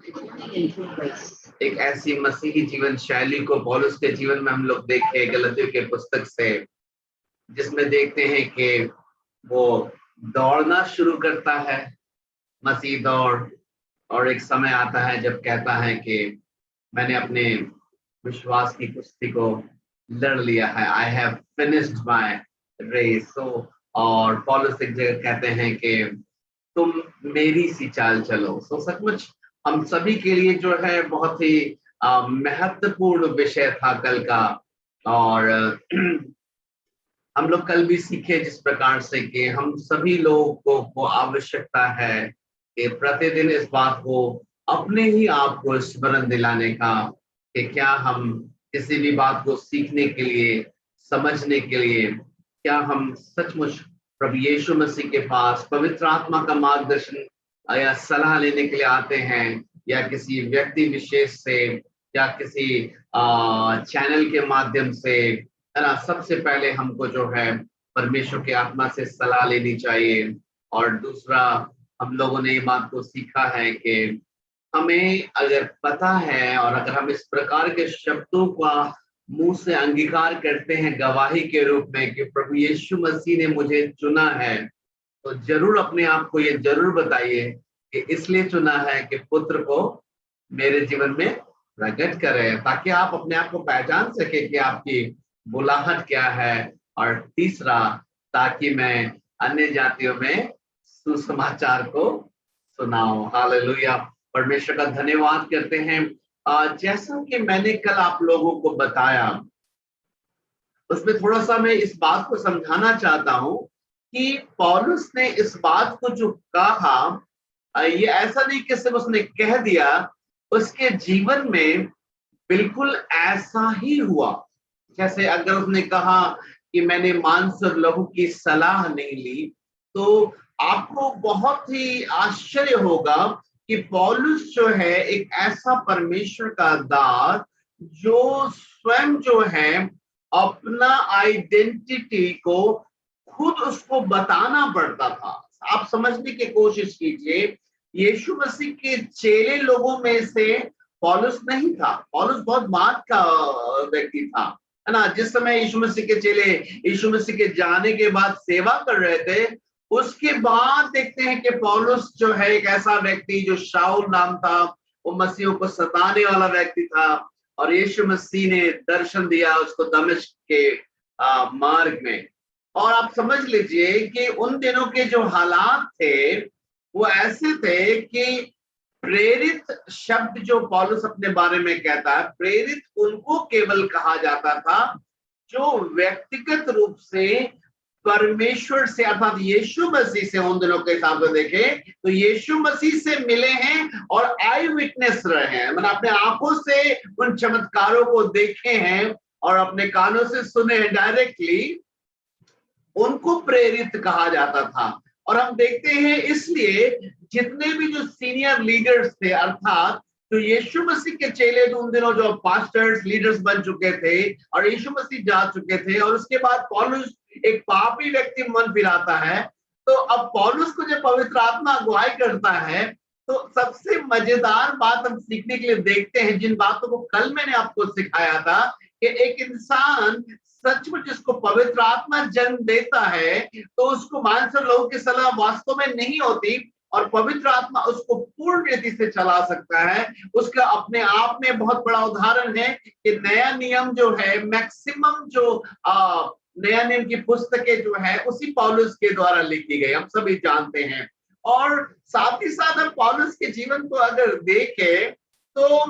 एक ऐसी मसीही जीवन शैली को पौलुस के जीवन में हम लोग देखें गलतियों के पुस्तक से, जिसमें देखते हैं कि वो दौड़ना शुरू करता है, मसीह दौड़, और एक समय आता है जब कहता है कि मैंने अपने विश्वास की कुश्ती को लड़ लिया है, I have finished my race. और पौलुस एक जगह कहते हैं कि तुम मेरी सी चाल चलो। सचमुच हम सभी के लिए जो है बहुत ही महत्वपूर्ण विषय था कल का। और हम लोग कल भी सीखे जिस प्रकार से कि हम सभी लोगों को आवश्यकता है कि प्रतिदिन इस बात को अपने ही आप को स्मरण दिलाने का कि क्या हम किसी भी बात को सीखने के लिए, समझने के लिए, क्या हम सचमुच प्रभु यीशु मसीह के पास पवित्र आत्मा का मार्गदर्शन या सलाह लेने के लिए आते हैं, या किसी व्यक्ति विशेष से, या किसी चैनल के माध्यम से, है ना। सबसे पहले हमको जो है परमेश्वर की आत्मा से सलाह लेनी चाहिए। और दूसरा, हम लोगों ने ये बात को सीखा है कि हमें अगर पता है और अगर हम इस प्रकार के शब्दों का मुंह से अंगीकार करते हैं गवाही के रूप में कि प्रभु यीशु मसीह ने मुझे चुना है, तो जरूर अपने आप को ये जरूर बताइए कि इसलिए चुना है कि पुत्र को मेरे जीवन में प्रकट करे, ताकि आप अपने आप को पहचान सके कि आपकी बुलाहट क्या है। और तीसरा, ताकि मैं अन्य जातियों में सुसमाचार को सुनाऊं। हालेलुया, परमेश्वर का धन्यवाद करते हैं। जैसा कि मैंने कल आप लोगों को बताया, उसमें थोड़ा सा मैं इस बात को समझाना चाहता हूं कि पौलुस ने इस बात को जो कहा, ये ऐसा नहीं कि सिर्फ उसने कह दिया, उसके जीवन में बिल्कुल ऐसा ही हुआ। जैसे अगर उसने कहा कि मैंने मांस और लहू की सलाह नहीं ली, तो आपको बहुत ही आश्चर्य होगा कि पौलुस जो है एक ऐसा परमेश्वर का दास जो स्वयं जो है अपना आइडेंटिटी को खुद उसको बताना पड़ता था। आप समझने की कोशिश कीजिए, यीशु मसीह के चेले लोगों में से पौलुस नहीं था। पौलुस बहुत बाद का व्यक्ति था, है ना। जिस समय यीशु मसीह के चेले यीशु मसीह के जाने के बाद सेवा कर रहे थे, उसके बाद देखते हैं कि पौलुस जो है एक ऐसा व्यक्ति जो शाऊल नाम था, वो मसीहों को सताने वाला व्यक्ति था। और यीशु मसीह ने दर्शन दिया उसको दमिश्क के मार्ग में। और आप समझ लीजिए कि उन दिनों के जो हालात थे वो ऐसे थे कि प्रेरित शब्द जो पौलुस अपने बारे में कहता है, प्रेरित उनको केवल कहा जाता था जो व्यक्तिगत रूप से परमेश्वर से अर्थात यीशु मसीह से, उन दिनों के हिसाब से देखें तो यीशु मसीह से मिले हैं और आई विटनेस रहे हैं, मतलब अपने आंखों से उन चमत्कारों को देखे हैं और अपने कानों से सुने हैं डायरेक्टली, उनको प्रेरित कहा जाता था। और हम देखते हैं इसलिए जितने भी जो सीनियर लीडर्स थे, अर्थात तो यीशु मसीह के चेले तो उन दिनों जो पास्टर्स लीडर्स बन चुके थे और यीशु मसीह जा चुके थे, और उसके बाद पौलुस एक पापी व्यक्ति मन फिराता है, तो अब पौलुस को जब पवित्र आत्मा अगुवाई करता है, तो सबसे मजेदार बात हम सीखने के लिए देखते हैं, जिन बातों को कल मैंने आपको सिखाया था कि एक इंसान सचमुच जिसको पवित्र आत्मा जन्म देता है तो उसको मांस और लहू की सलाह वास्तव में नहीं होती, और पवित्र आत्मा उसको पूर्ण रीति से चला सकता है। उसका अपने आप में बहुत बड़ा उदाहरण है कि नया नियम जो है, मैक्सिमम जो नया नियम की पुस्तकें जो है उसी पौलुस के द्वारा लिखी गई, हम सभी जानते हैं। और साथ ही साथ हम पौलुस के जीवन को अगर देखें तो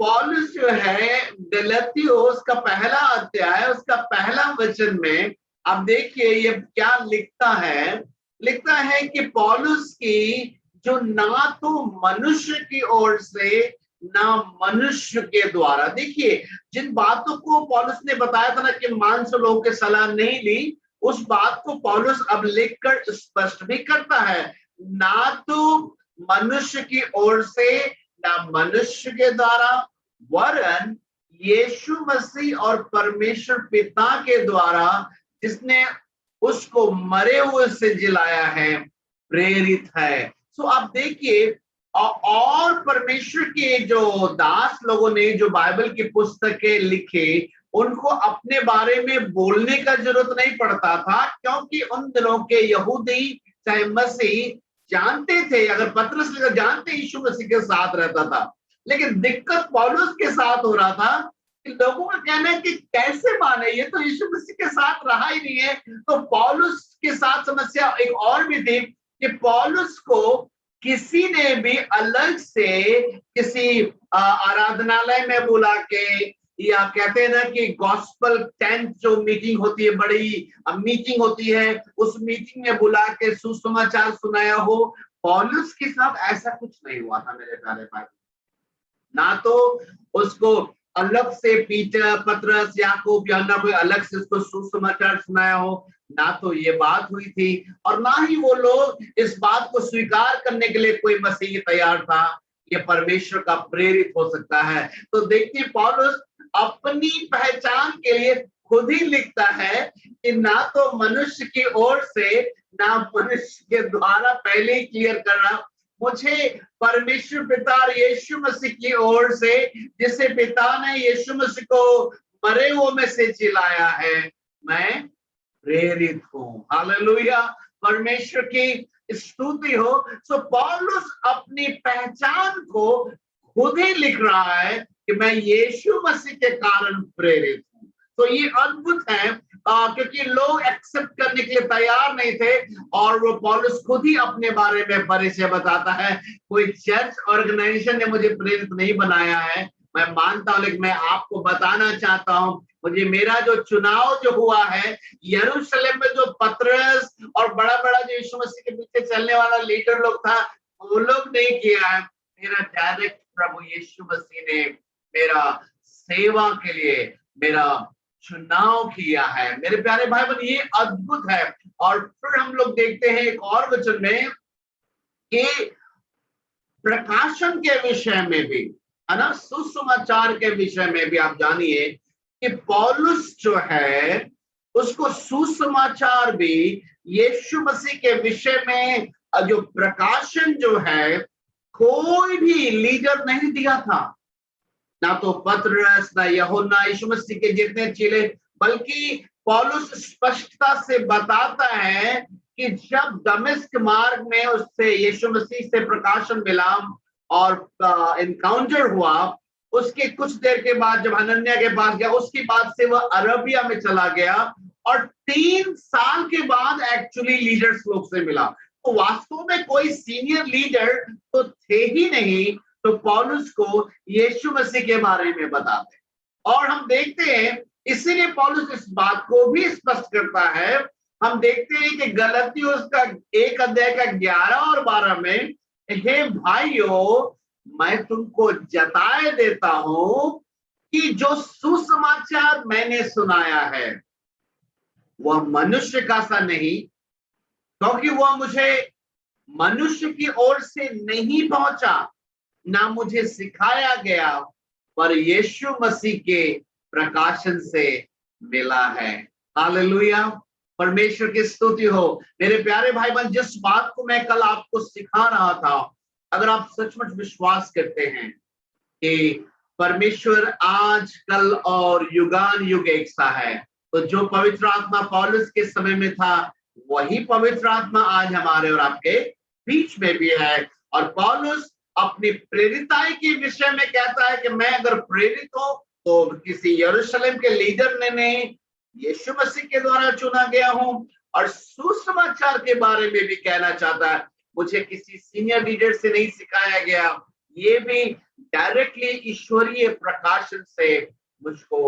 पौलुस जो है गलतियों उसका पहला अध्याय उसका पहला वचन में आप देखिए ये क्या लिखता है कि पौलुस की जो ना तो मनुष्य की ओर से ना मनुष्य के द्वारा, देखिए जिन बातों को पौलुस ने बताया था ना कि मांस और लहू की सलाह नहीं ली, उस बात को पौलुस अब लिखकर स्पष्ट भी करता है, ना तो मनुष्य की ओर से ना मनुष्य के द्वारा, वरन यीशु मसीह और परमेश्वर पिता के द्वारा जिसने उसको मरे हुए से जिलाया है, प्रेरित है। सो आप देखिए और परमेश्वर के जो दास लोगों ने जो बाइबल की पुस्तकें लिखे, उनको अपने बारे में बोलने का जरूरत नहीं पड़ता था, क्योंकि उन दिनों के यहूदी चाहे मसीह जानते थे, अगर पतरस जानते यीशु मसीह के साथ रहता था। लेकिन दिक्कत पौलुस के साथ हो रहा था कि लोगों का कहना है कि कैसे माने, ये तो यीशु मसीह के साथ रहा ही नहीं है। तो पौलुस के साथ समस्या एक और भी थी कि पौलुस को किसी ने भी अलग से किसी आराधनालय में बुला के, या कहते हैं ना कि गॉस्पल टेंट जो मीटिंग होती है, बड़ी मीटिंग होती है, उस मीटिंग में बुला के सुसमाचार सुनाया हो। पौलुस के साथ ऐसा कुछ नहीं हुआ था मेरे प्यारे भाई। ना तो उसको अलग से पीटर, पतरस, याकूब या ना कोई अलग से उसको सुसमाचार सुनाया हो, ना तो ये बात हुई थी, और ना ही वो लोग इस बात को स्वीकार करने के लिए कोई मसीह तैयार था ये परमेश्वर का प्रेरित हो सकता है। तो देखिए पौलुस अपनी पहचान के लिए खुद ही लिखता है कि ना तो मनुष्य की ओर से ना मनुष्य के द्वारा, पहले ही क्लियर कर रहा, मुझे परमेश्वर पिता और यीशु मसीह की ओर से, जिसे पिता ने यीशु मसीह को मरे हुए में से जिलाया है, मैं प्रेरित हूँ। हालेलुया, परमेश्वर की स्तुति हो। सो पौलुस अपनी पहचान को खुद ही लिख रहा है कि मैं यीशु मसीह के कारण प्रेरित हूँ। तो ये अद्भुत है, क्योंकि लोग एक्सेप्ट करने के लिए तैयार नहीं थे, और वो पौलुस खुद ही अपने बारे में परिचय बताता है। कोई चर्च ऑर्गेनाइजेशन ने मुझे प्रेरित नहीं बनाया है, मैं मानता हूं, लेकिन मैं आपको बताना चाहता हूं, मुझे मेरा जो चुनाव जो हुआ है, यरूशलेम में जो पतरस और बड़ा बड़ा जो यीशु मसीह के पीछे चलने वाला लीडर लोग था, वो लोग नहीं किया है। मेरा डायरेक्ट प्रभु यीशु मसीह ने मेरा सेवा के लिए मेरा चुनाव किया है। मेरे प्यारे भाई बहन, ये अद्भुत है। और फिर हम लोग देखते हैं एक और वचन में कि प्रकाशन के विषय में भी, है ना, सुसमाचार के विषय में भी आप जानिए कि पौलुस जो है उसको सुसमाचार भी यीशु मसीह के विषय में जो प्रकाशन जो है, कोई भी लीडर नहीं दिया था, ना तो पतरस, ना यूहन्ना, यीशु मसीह के जितने चेले, बल्कि पौलुस स्पष्टता से बताता है कि जब दमिश्क मार्ग में उससे यीशु मसीह से प्रकाशन मिला और एनकाउंटर हुआ, उसके कुछ देर के बाद जब हनन्याह के पास गया, उसके बाद से वह अरबिया में चला गया, और 3 साल के बाद एक्चुअली लीडर्स लोग से मिला। तो वास्तव में कोई सीनियर लीडर तो थे ही नहीं, तो पौलुस को यीशु मसीह के बारे में बताते। और हम देखते हैं, इसीलिए पौलुस इस बात को भी स्पष्ट करता है। हम देखते हैं कि गलतियों उसका 1 अध्याय का 11 और 12 में, हे भाइयों, मैं तुमको जताए देता हूं कि जो सुसमाचार मैंने सुनाया है वह मनुष्य का सा नहीं, क्योंकि वह मुझे मनुष्य की ओर से नहीं पहुंचा, ना मुझे सिखाया गया, पर यीशु मसीह के प्रकाशन से मिला है। हालेलुया, परमेश्वर की स्तुति हो। मेरे प्यारे भाई बहन, जिस बात को मैं कल आपको सिखा रहा था, अगर आप सचमुच विश्वास करते हैं कि परमेश्वर आज, कल और युगान युग एक सा है, तो जो पवित्र आत्मा पौलुस के समय में था, वही पवित्र आत्मा आज हमारे और आपके बीच में भी है। और पौलुस अपनी प्रेरिताई के विषय में कहता है कि मैं अगर प्रेरित हूं तो किसी यरूशलेम के लीडर ने नहीं, यीशु मसीह के द्वारा चुना गया हूं। और सुसमाचार के बारे में भी कहना चाहता है, मुझे किसी सीनियर लीडर से नहीं सिखाया गया, ये भी डायरेक्टली ईश्वरीय प्रकाशन से मुझको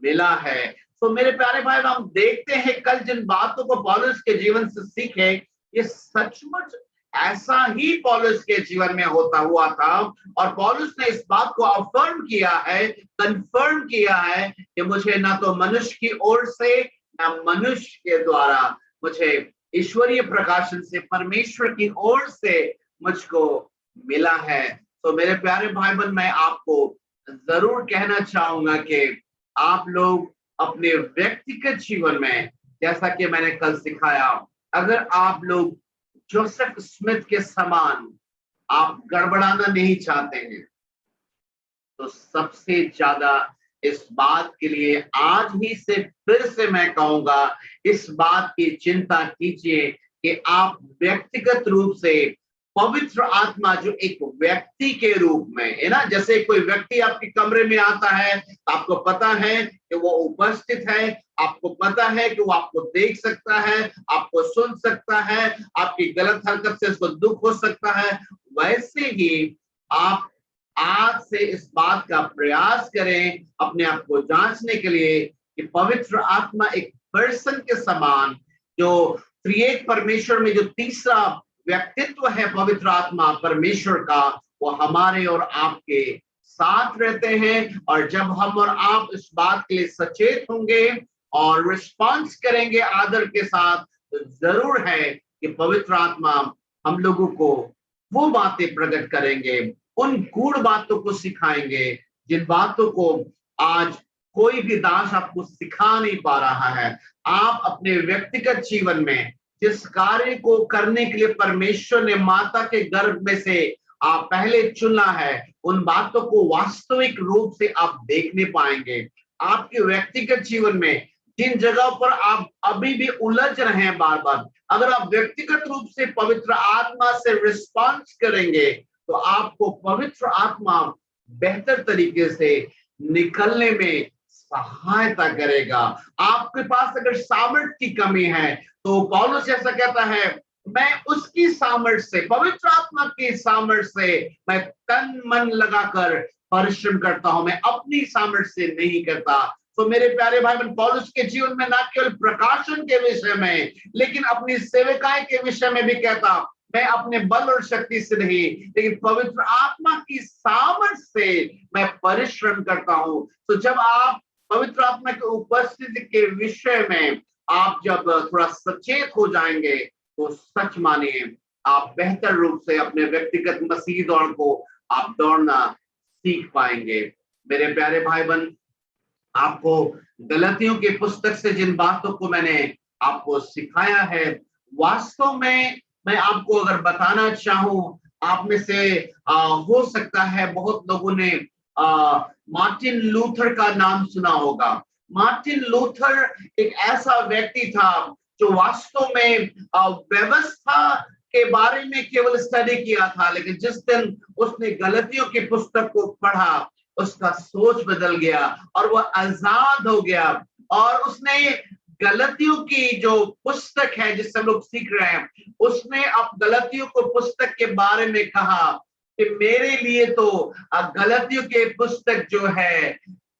मिला है। तो मेरे प्यारे भाई, हम देखते हैं कल जिन बातों को पौलुस के जीवन से सीखे, ये सचमुच ऐसा ही पौलुस के जीवन में होता हुआ था। और पौलुस ने इस बात को अफर्म किया है, कंफर्म किया है कि मुझे ना तो मनुष्य की ओर से ना मनुष्य के द्वारा, मुझे ईश्वरीय प्रकाशन से, परमेश्वर की ओर से मुझको मिला है। तो मेरे प्यारे भाई बहन, मैं आपको जरूर कहना चाहूंगा कि आप लोग अपने व्यक्तिगत जीवन में, जैसा कि मैंने कल सिखाया, अगर आप लोग जोसेफ स्मिथ के समान आप गड़बड़ाना नहीं चाहते हैं, तो सबसे ज्यादा इस बात के लिए आज ही से फिर से मैं कहूंगा, इस बात की चिंता कीजिए कि आप व्यक्तिगत रूप से पवित्र आत्मा जो एक व्यक्ति के रूप में है ना, जैसे कोई व्यक्ति आपके कमरे में आता है, आपको पता है कि वो उपस्थित है, आपको पता है कि वो आपको देख सकता है, आपको सुन सकता है, आपकी गलत हरकत से उसको दुख हो सकता है। वैसे ही आप आज से इस बात का प्रयास करें अपने आप को जांचने के लिए कि पवित्र आत्मा एक पर्सन के समान, जो त्रिएक परमेश्वर में जो तीसरा व्यक्तित्व है पवित्र आत्मा परमेश्वर का, वो हमारे और आपके साथ रहते हैं। और जब हम और आप इस बात के लिए सचेत होंगे और रिस्पॉन्स करेंगे आदर के साथ, तो जरूर है कि पवित्र आत्मा हम लोगों को वो बातें प्रकट करेंगे, उन गूढ़ बातों को सिखाएंगे जिन बातों को आज कोई भी दास आपको सिखा नहीं पा रहा है। आप अपने व्यक्तिगत जीवन में जिस कार्य को करने के लिए परमेश्वर ने माता के गर्भ में से आप पहले चुना है, उन बातों को वास्तविक रूप से आप देखने पाएंगे। आपके व्यक्तिगत जीवन में जिन जगहों पर आप अभी भी उलझ रहे हैं बार बार, अगर आप व्यक्तिगत रूप से पवित्र आत्मा से रिस्पॉन्स करेंगे, तो आपको पवित्र आत्मा बेहतर तरीके से निकलने में सहायता करेगा। आपके पास अगर सामर्थ्य की कमी है, तो पौलुस ऐसा कहता है, मैं उसकी सामर्थ्य से, पवित्र आत्मा की सामर्थ्य से मैं तन मन लगाकर परिश्रम करता हूं, मैं अपनी सामर्थ्य से नहीं करता। तो मेरे प्यारे भाई बहन, पौलुस के जीवन में ना केवल प्रकाशन के विषय में, लेकिन अपनी सेवकाई के विषय में भी कहता, मैं अपने बल और शक्ति से नहीं, लेकिन पवित्र आत्मा की सामर्थ्य से मैं परिश्रम करता हूं। तो जब आप पवित्र आत्मा की उपस्थिति के विषय में आप जब थोड़ा सचेत हो जाएंगे, तो सच मानिए आप बेहतर रूप से अपने व्यक्तिगत मसीह दौड़ को आप दौड़ना सीख पाएंगे। मेरे प्यारे भाई बहन, आपको गलतियों की पुस्तक से जिन बातों को मैंने आपको सिखाया है, वास्तव में मैं आपको अगर बताना चाहूं, आप में से हो सकता है बहुत लोगों ने मार्टिन लूथर का नाम सुना होगा। मार्टिन लूथर एक ऐसा व्यक्ति था जो वास्तव में व्यवस्था के बारे में केवल स्टडी किया था, लेकिन जिस दिन उसने गलतियों की पुस्तक को पढ़ा, उसका सोच बदल गया और वह आजाद हो गया। और उसने गलतियों की जो पुस्तक है जिससे हम लोग सीख रहे हैं, उसने अब गलतियों को पुस्तक के बारे में कहा कि मेरे लिए तो गलतियों के पुस्तक जो है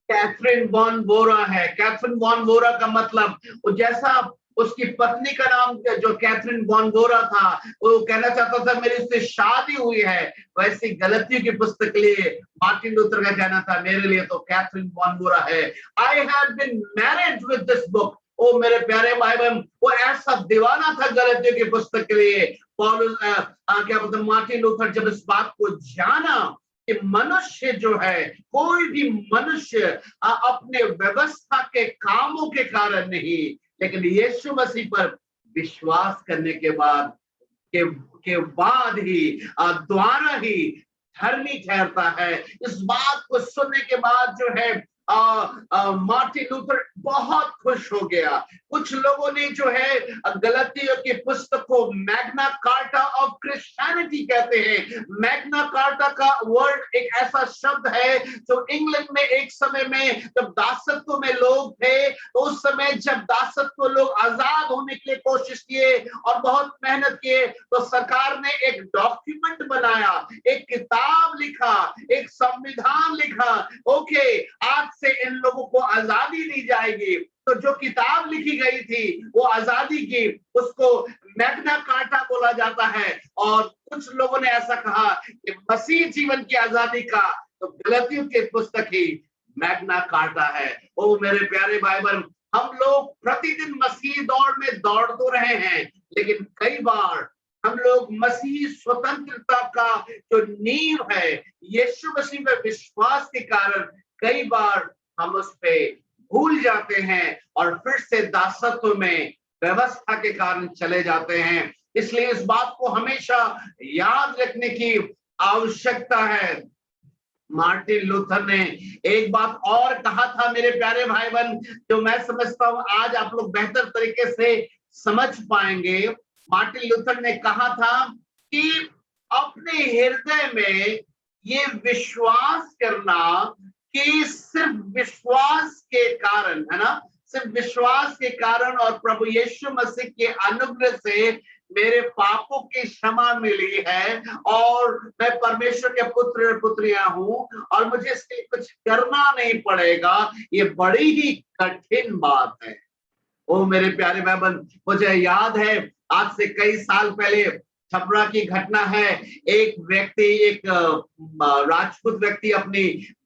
कैथरीन वॉन बोरा है। कैथरीन वॉन बोरा का मतलब, वो जैसा उसकी पत्नी का नाम जो कैथरीन वॉन बोरा था, वो कहना चाहता था मेरी उससे शादी हुई है, वैसी गलतियों की पुस्तक के लिए मार्टिन लूथर का कहना था, मेरे लिए तो कैथरीन वॉन बोरा है। I have been married with this book. ओ मेरे प्यारे भाई बहन, वो ऐसा दीवाना था गलतियों की पुस्तक के लिए। पौलुस क्या बोलते, मार्टिन लूथर जब इस बात को जाना कि मनुष्य जो है, कोई भी मनुष्य अपने व्यवस्था के कामों के कारण नहीं, लेकिन यीशु मसीह पर विश्वास करने के बाद के बाद ही द्वारा ही धर्मी ठहरता है। इस बात को सुनने के बाद जो है मार्टिन लूथर बहुत खुश हो गया। कुछ लोगों ने जो है गलतियों की पुस्तक को मैग्ना कार्टा ऑफ क्रिश्चियनिटी कहते हैं। मैग्ना कार्टा का वर्ड एक ऐसा शब्द है जो इंग्लैंड में एक समय में जब दासत्व में लोग थे, तो उस समय जब दासत्व लोग आजाद होने के लिए कोशिश किए और बहुत मेहनत किए, तो सरकार ने एक डॉक्यूमेंट बनाया, एक किताब लिखा, एक संविधान लिखा। ओके, आज से इन लोगों को आजादी दी जाएगी। तो जो किताब लिखी गई थी वो आजादी की, उसको मैग्ना कार्टा बोला जाता है। और कुछ लोगों ने ऐसा कहा कि मसीह जीवन की आजादी का तो गलतियों की पुस्तक ही मैग्ना कार्टा है। ओ मेरे प्यारे भाई बहन, हम लोग प्रतिदिन मसीह दौड़ में दौड़ तो रहे हैं, लेकिन कई बार हम लोग मसीह स्वतंत्रता का जो नींव है, यीशु मसीह में विश्वास के कारण कई बार हम उस पे भूल जाते हैं और फिर से दासत्व में व्यवस्था के कारण चले जाते हैं। इसलिए इस बात को हमेशा याद रखने की आवश्यकता है। मार्टिन लूथर ने एक बात और कहा था मेरे प्यारे भाई बहन, जो मैं समझता हूं आज आप लोग बेहतर तरीके से समझ पाएंगे। मार्टिन लूथर ने कहा था कि अपने हृदय में ये विश्वास करना कि सिर्फ विश्वास के कारण, है ना, सिर्फ विश्वास के कारण और प्रभु यीशु मसीह के अनुग्रह से मेरे पापों की क्षमा मिली है और मैं परमेश्वर के पुत्र और पुत्रियां हूं और मुझे इसके लिए कुछ करना नहीं पड़ेगा, ये बड़ी ही कठिन बात है। ओ मेरे प्यारे भाई बहन, मुझे याद है आज से कई साल पहले छपरा की घटना है। एक व्यक्ति, एक राजपूत व्यक्ति अपनी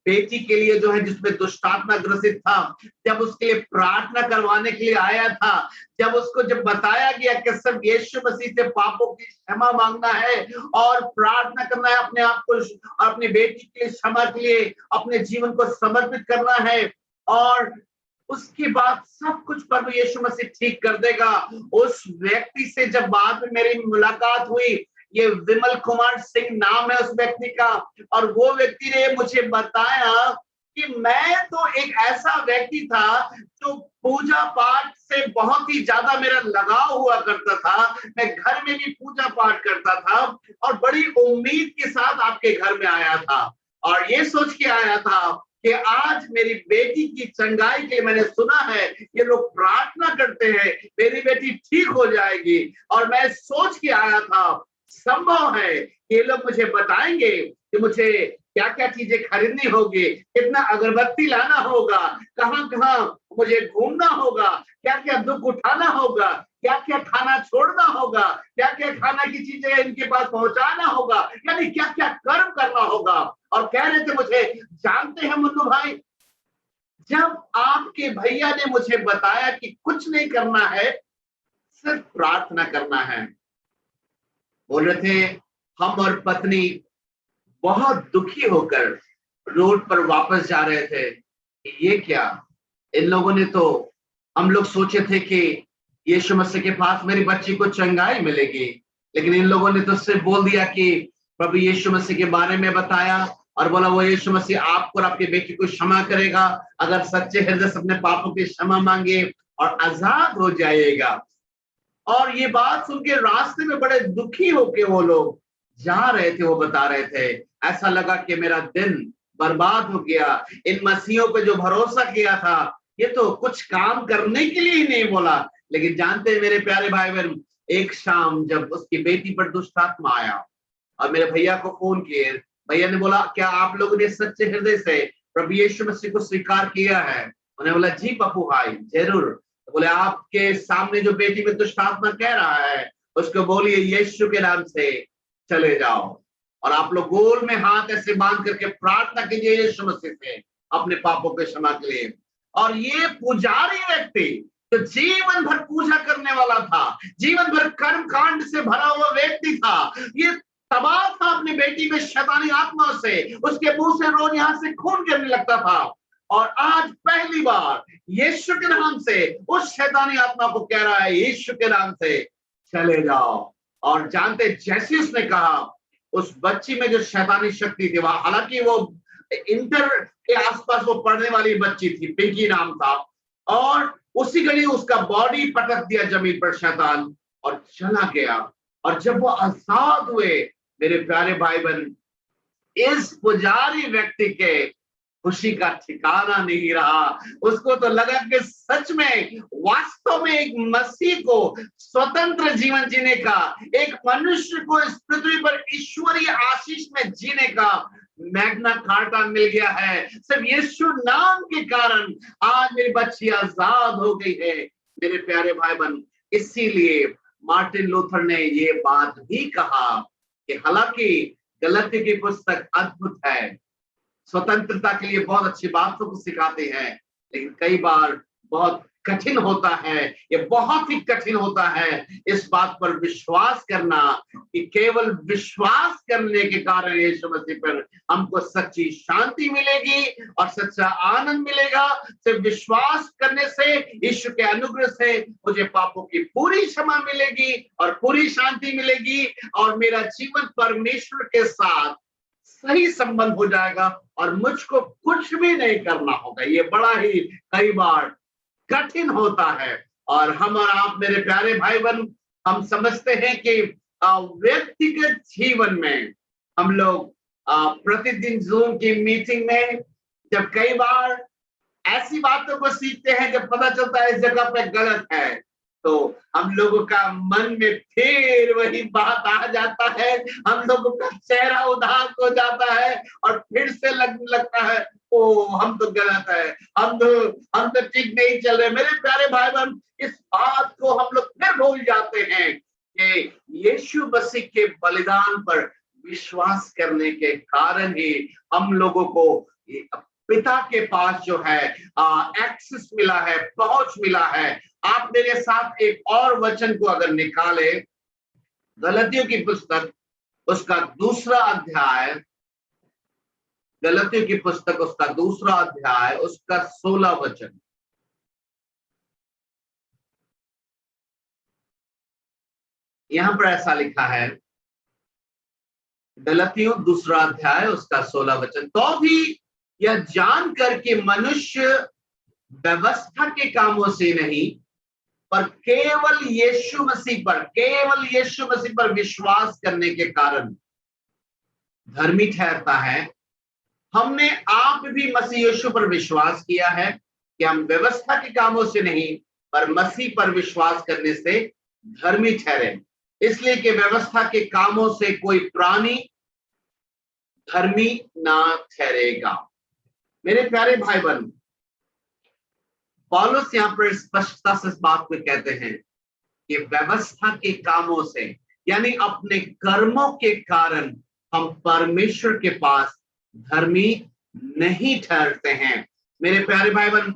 बेटी के लिए जो है जिसमें दुष्टात्मा ग्रसित था, जब उसके लिए प्रार्थना करवाने के लिए आया था, जब उसको जब बताया गया कि सिर्फ यीशु मसीह से पापों की क्षमा मांगना है और प्रार्थना करना है, अपने आप को अपनी बेटी के लिए क्षमा के लिए अपने जीवन को समर्पित करना है और उसके बाद सब कुछ प्रभु यीशु मसीह ठीक कर देगा। उस व्यक्ति से जब बाद में मेरी मुलाकात हुई, ये विमल कुमार सिंह नाम है उस व्यक्ति का, और वो व्यक्ति ने मुझे बताया कि मैं तो एक ऐसा व्यक्ति था जो पूजा पाठ से बहुत ही ज्यादा मेरा लगाव हुआ करता था, मैं घर में भी पूजा पाठ करता था और बड़ी उम्मीद के साथ आपके घर में आया था और ये सोच के आया था कि आज मेरी बेटी की चंगाई के लिए, मैंने सुना है ये लोग प्रार्थना करते हैं मेरी बेटी ठीक हो जाएगी, और मैं सोच के आया था संभव है ये लोग मुझे बताएंगे कि मुझे क्या क्या चीजें खरीदनी होगी, कितना अगरबत्ती लाना होगा, कहाँ कहाँ मुझे घूमना होगा, क्या क्या दुख उठाना होगा, क्या क्या खाना छोड़ना होगा, क्या क्या खाना की चीजें इनके पास पहुंचाना होगा, यानी क्या क्या कर्म करना होगा। और कह रहे थे मुझे, जानते हैं मुन्नू भाई, जब आपके भैया ने मुझे बताया कि कुछ नहीं करना है, सिर्फ प्रार्थना करना है, बोल रहे थे हम और पत्नी बहुत दुखी होकर रोड पर वापस जा रहे थे कि ये क्या, इन लोगों ने तो, हम लोग सोचे थे कि यीशु मसीह के पास मेरी बच्ची को चंगाई मिलेगी, लेकिन इन लोगों ने तो सिर्फ बोल दिया कि प्रभु यीशु मसीह के बारे में बताया और बोला वो यीशु मसीह आपको और आपकी बेटी को क्षमा करेगा अगर सच्चे हृदय से अपने पापों की क्षमा मांगे और आजाद हो जाएगा। और ये बात सुन के रास्ते में बड़े दुखी होके वो लोग जा रहे थे, वो बता रहे थे ऐसा लगा कि मेरा दिन बर्बाद हो गया, इन मसीहों पे जो भरोसा किया था ये तो कुछ काम करने के लिए ही नहीं बोला। लेकिन जानते हैं मेरे प्यारे भाई बहन, एक शाम जब उसकी बेटी पर दुष्टात्मा आया और मेरे भैया को फोन किए, भैया ने बोला क्या आप लोगों ने सच्चे हृदय से प्रभु यीशु मसीह को स्वीकार किया है? उन्हें बोला जी पप्पू भाई जरूर। तो बोले आपके सामने जो बेटी में दुष्टात्मा कह रहा है उसको बोलिए यीशु के नाम से चले जाओ, और आप लोग गोल में हाथ ऐसे बांध करके प्रार्थना कीजिए यीशु मसीह से अपने पापों के क्षमा के लिए। और ये पुजारी व्यक्ति जो जीवन भर पूजा करने वाला था, जीवन भर कर्म कांड से भरा हुआ व्यक्ति था, ये तबाह था अपनी बेटी में शैतानी आत्माओं से, उसके मुंह से रोज यहाँ से खून गिरने लगता था, और आज पहली बार यीशु के नाम से उस शैतानी आत्मा को कह रहा है यीशु के नाम से चले जाओ। और जानते जैसे उसने कहा, उस बच्ची में जो शैतानी शक्ति थी, वह हालांकि वो इंटर के आसपास वो पढ़ने वाली बच्ची थी, पिंकी नाम था, और उसी घड़ी उसका बॉडी पटक दिया जमीन पर शैतान और चला गया। और जब वो आजाद हुए मेरे प्यारे भाई बहन, इस पुजारी व्यक्ति के खुशी का ठिकाना नहीं रहा। उसको तो लगा कि सच में वास्तव में एक मसीह को स्वतंत्र जीवन जीने का, एक मनुष्य को इस पृथ्वी पर ईश्वरीय आशीष में जीने का मैग्ना कार्टा मिल गया है। सिर्फ यीशु नाम के कारण आज मेरी बच्ची आजाद हो गई है मेरे प्यारे भाई बहन। इसीलिए मार्टिन लूथर ने ये बात भी कहा कि हालांकि गलती की पुस्तक अद्भुत है, स्वतंत्रता के लिए बहुत अच्छी बातों को सिखाते हैं, लेकिन कई बार बहुत कठिन होता है, ये बहुत ही कठिन होता है इस बात पर विश्वास करना कि केवल विश्वास करने के कारण यीशु मसीह पर हमको सच्ची शांति मिलेगी और सच्चा आनंद मिलेगा। सिर्फ विश्वास करने से, यीशु के अनुग्रह से मुझे पापों की पूरी क्षमा मिलेगी और पूरी शांति मिलेगी और मेरा जीवन परमेश्वर के साथ सही संबंध हो जाएगा और मुझको कुछ भी नहीं करना होगा। ये बड़ा ही कई बार कठिन होता है और हम और आप मेरे प्यारे भाई बहन, हम समझते हैं कि व्यक्तिगत जीवन में हम लोग प्रतिदिन जूम की मीटिंग में जब कई बार ऐसी बातों को सीखते हैं जब पता चलता है इस जगह पे गलत है, तो हम लोगों का मन में फिर वही बात आ जाता है, हम लोगों का चेहरा उदास हो जाता है और फिर से लगने लगता है ओ हम तो गलत है, हम तो ठीक नहीं चल रहे। मेरे प्यारे भाई बहन, इस बात को हम लोग फिर भूल जाते हैं कि यीशु मसीह के बलिदान पर विश्वास करने के कारण ही हम लोगों को पिता के पास जो है एक्सेस मिला है, पहुंच मिला है। आप मेरे साथ एक और वचन को अगर निकाले, गलतियों की पुस्तक उसका दूसरा अध्याय, गलतियों की पुस्तक उसका दूसरा अध्याय उसका 16 वचन। यहां पर ऐसा लिखा है, गलतियों दूसरा अध्याय उसका 16 वचन, तो भी यह जानकर के मनुष्य व्यवस्था के कामों से नहीं पर केवल यीशु मसीह पर विश्वास करने के कारण धर्मी ठहरता है। हमने आप भी मसीह यीशु पर विश्वास किया है कि हम व्यवस्था के कामों से नहीं पर मसीह पर विश्वास करने से धर्मी ठहरे, इसलिए कि व्यवस्था के कामों से कोई प्राणी धर्मी ना ठहरेगा। मेरे प्यारे भाई बहन, पौलुस यहाँ पर स्पष्टता से इस बात को कहते हैं कि व्यवस्था के कामों से यानी अपने कर्मों के कारण हम परमेश्वर के पास धर्मी नहीं ठहरते हैं। मेरे प्यारे भाई बहन,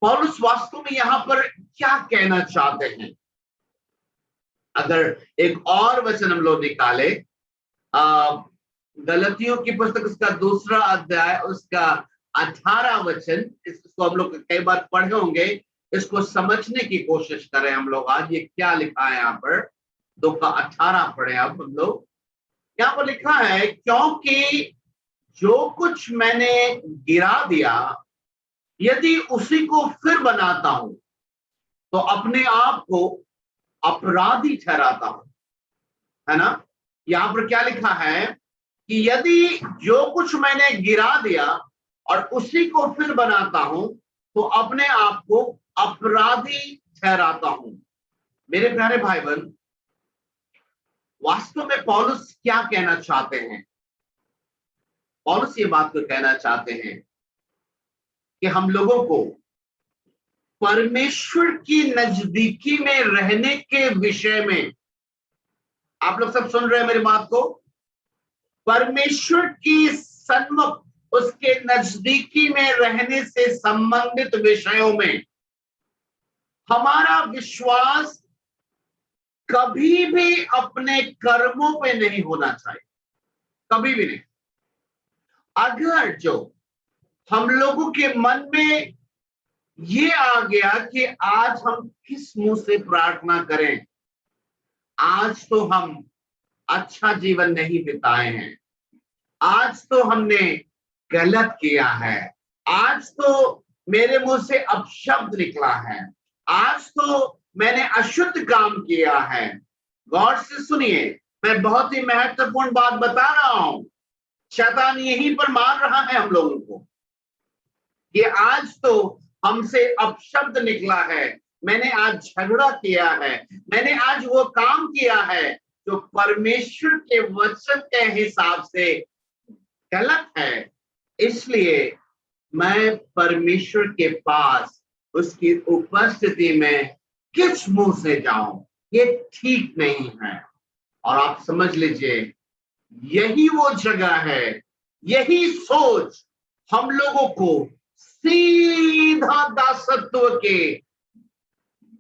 पौलुस वास्तव में यहाँ पर क्या कहना चाहते हैं? अगर एक और वचन हम लोग निकाले, गलतियों की पुस्तक उसका दूसरा अध्याय उसका 18 वचन, इसको हम लोग कई बार पढ़े होंगे, इसको समझने की कोशिश करें हम लोग आज। ये क्या लिखा है यहाँ पर, 2 का 18 पढ़े अब हम लोग। यहाँ पर लिखा है, क्योंकि जो कुछ मैंने गिरा दिया यदि उसी को फिर बनाता हूं तो अपने आप को अपराधी ठहराता हूं, है ना। यहाँ पर क्या लिखा है कि यदि जो कुछ मैंने गिरा दिया और उसी को फिर बनाता हूं तो अपने आप को अपराधी ठहराता हूं। मेरे प्यारे भाई बहन, वास्तव में पौलुस क्या कहना चाहते हैं? पौलुस ये बात को कहना चाहते हैं कि हम लोगों को परमेश्वर की नजदीकी में रहने के विषय में, आप लोग सब सुन रहे हैं मेरी बात को, परमेश्वर की सन्मुख उसके नजदीकी में रहने से संबंधित विषयों में हमारा विश्वास कभी भी अपने कर्मों पे नहीं होना चाहिए, कभी भी नहीं। अगर जो हम लोगों के मन में ये आ गया कि आज हम किस मुंह से प्रार्थना करें, आज तो हम अच्छा जीवन नहीं बिताए हैं, आज तो हमने गलत किया है, आज तो मेरे मुंह से अपशब्द निकला है, आज तो मैंने अशुद्ध काम किया है। गौर से सुनिए, मैं बहुत ही महत्वपूर्ण बात बता रहा हूं। शैतान यहीं पर मार रहा है हम लोगों को कि आज तो हमसे अपशब्द निकला है, मैंने आज झगड़ा किया है, मैंने आज वो काम किया है जो परमेश्वर के वचन के हिसाब से गलत है, इसलिए मैं परमेश्वर के पास उसकी उपस्थिति में किस मुंह से जाऊं, ये ठीक नहीं है। और आप समझ लीजिए, यही वो जगह है, यही सोच हम लोगों को सीधा दासत्व के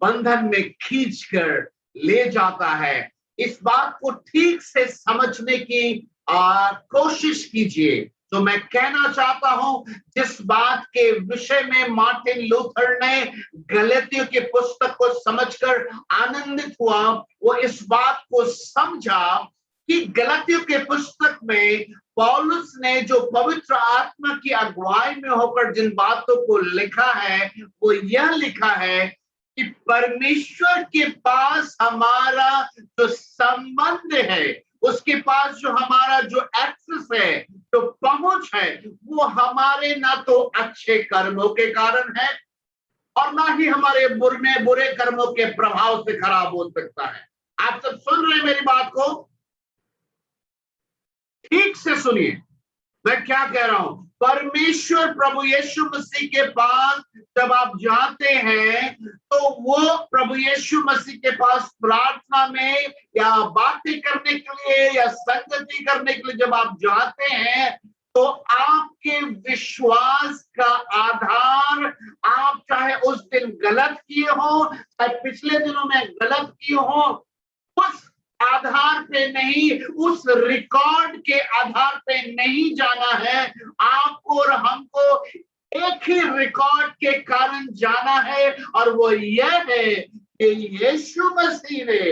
बंधन में खींचकर ले जाता है। इस बात को ठीक से समझने की कोशिश कीजिए। तो मैं कहना चाहता हूं, जिस बात के विषय में मार्टिन लूथर ने गलतियों के पुस्तक को समझकर आनंदित हुआ, वो इस बात को समझा कि गलतियों के पुस्तक में पौलुस ने जो पवित्र आत्मा की अगुवाई में होकर जिन बातों को लिखा है, वो यह लिखा है कि परमेश्वर के पास हमारा जो संबंध है, उसके पास जो हमारा जो एक्सेस है, जो पहुंच है, वो हमारे ना तो अच्छे कर्मों के कारण है और ना ही हमारे बुरे कर्मों के प्रभाव से खराब हो सकता है। आप सब सुन रहे हैं मेरी बात को? ठीक से सुनिए मैं क्या कह रहा हूं। परमेश्वर प्रभु यीशु मसीह के पास जब आप जाते हैं, तो वो प्रभु यीशु मसीह के पास प्रार्थना में या बातें करने के लिए या संगति करने के लिए जब आप जाते हैं, तो आपके विश्वास का आधार, आप चाहे उस दिन गलत किए हो, चाहे पिछले दिनों में गलत किए हो, उस आधार पे नहीं, उस रिकॉर्ड के आधार पे नहीं जाना है। आपको और हमको एक ही रिकॉर्ड के कारण जाना है, और वो यह है कि यीशु मसीह ने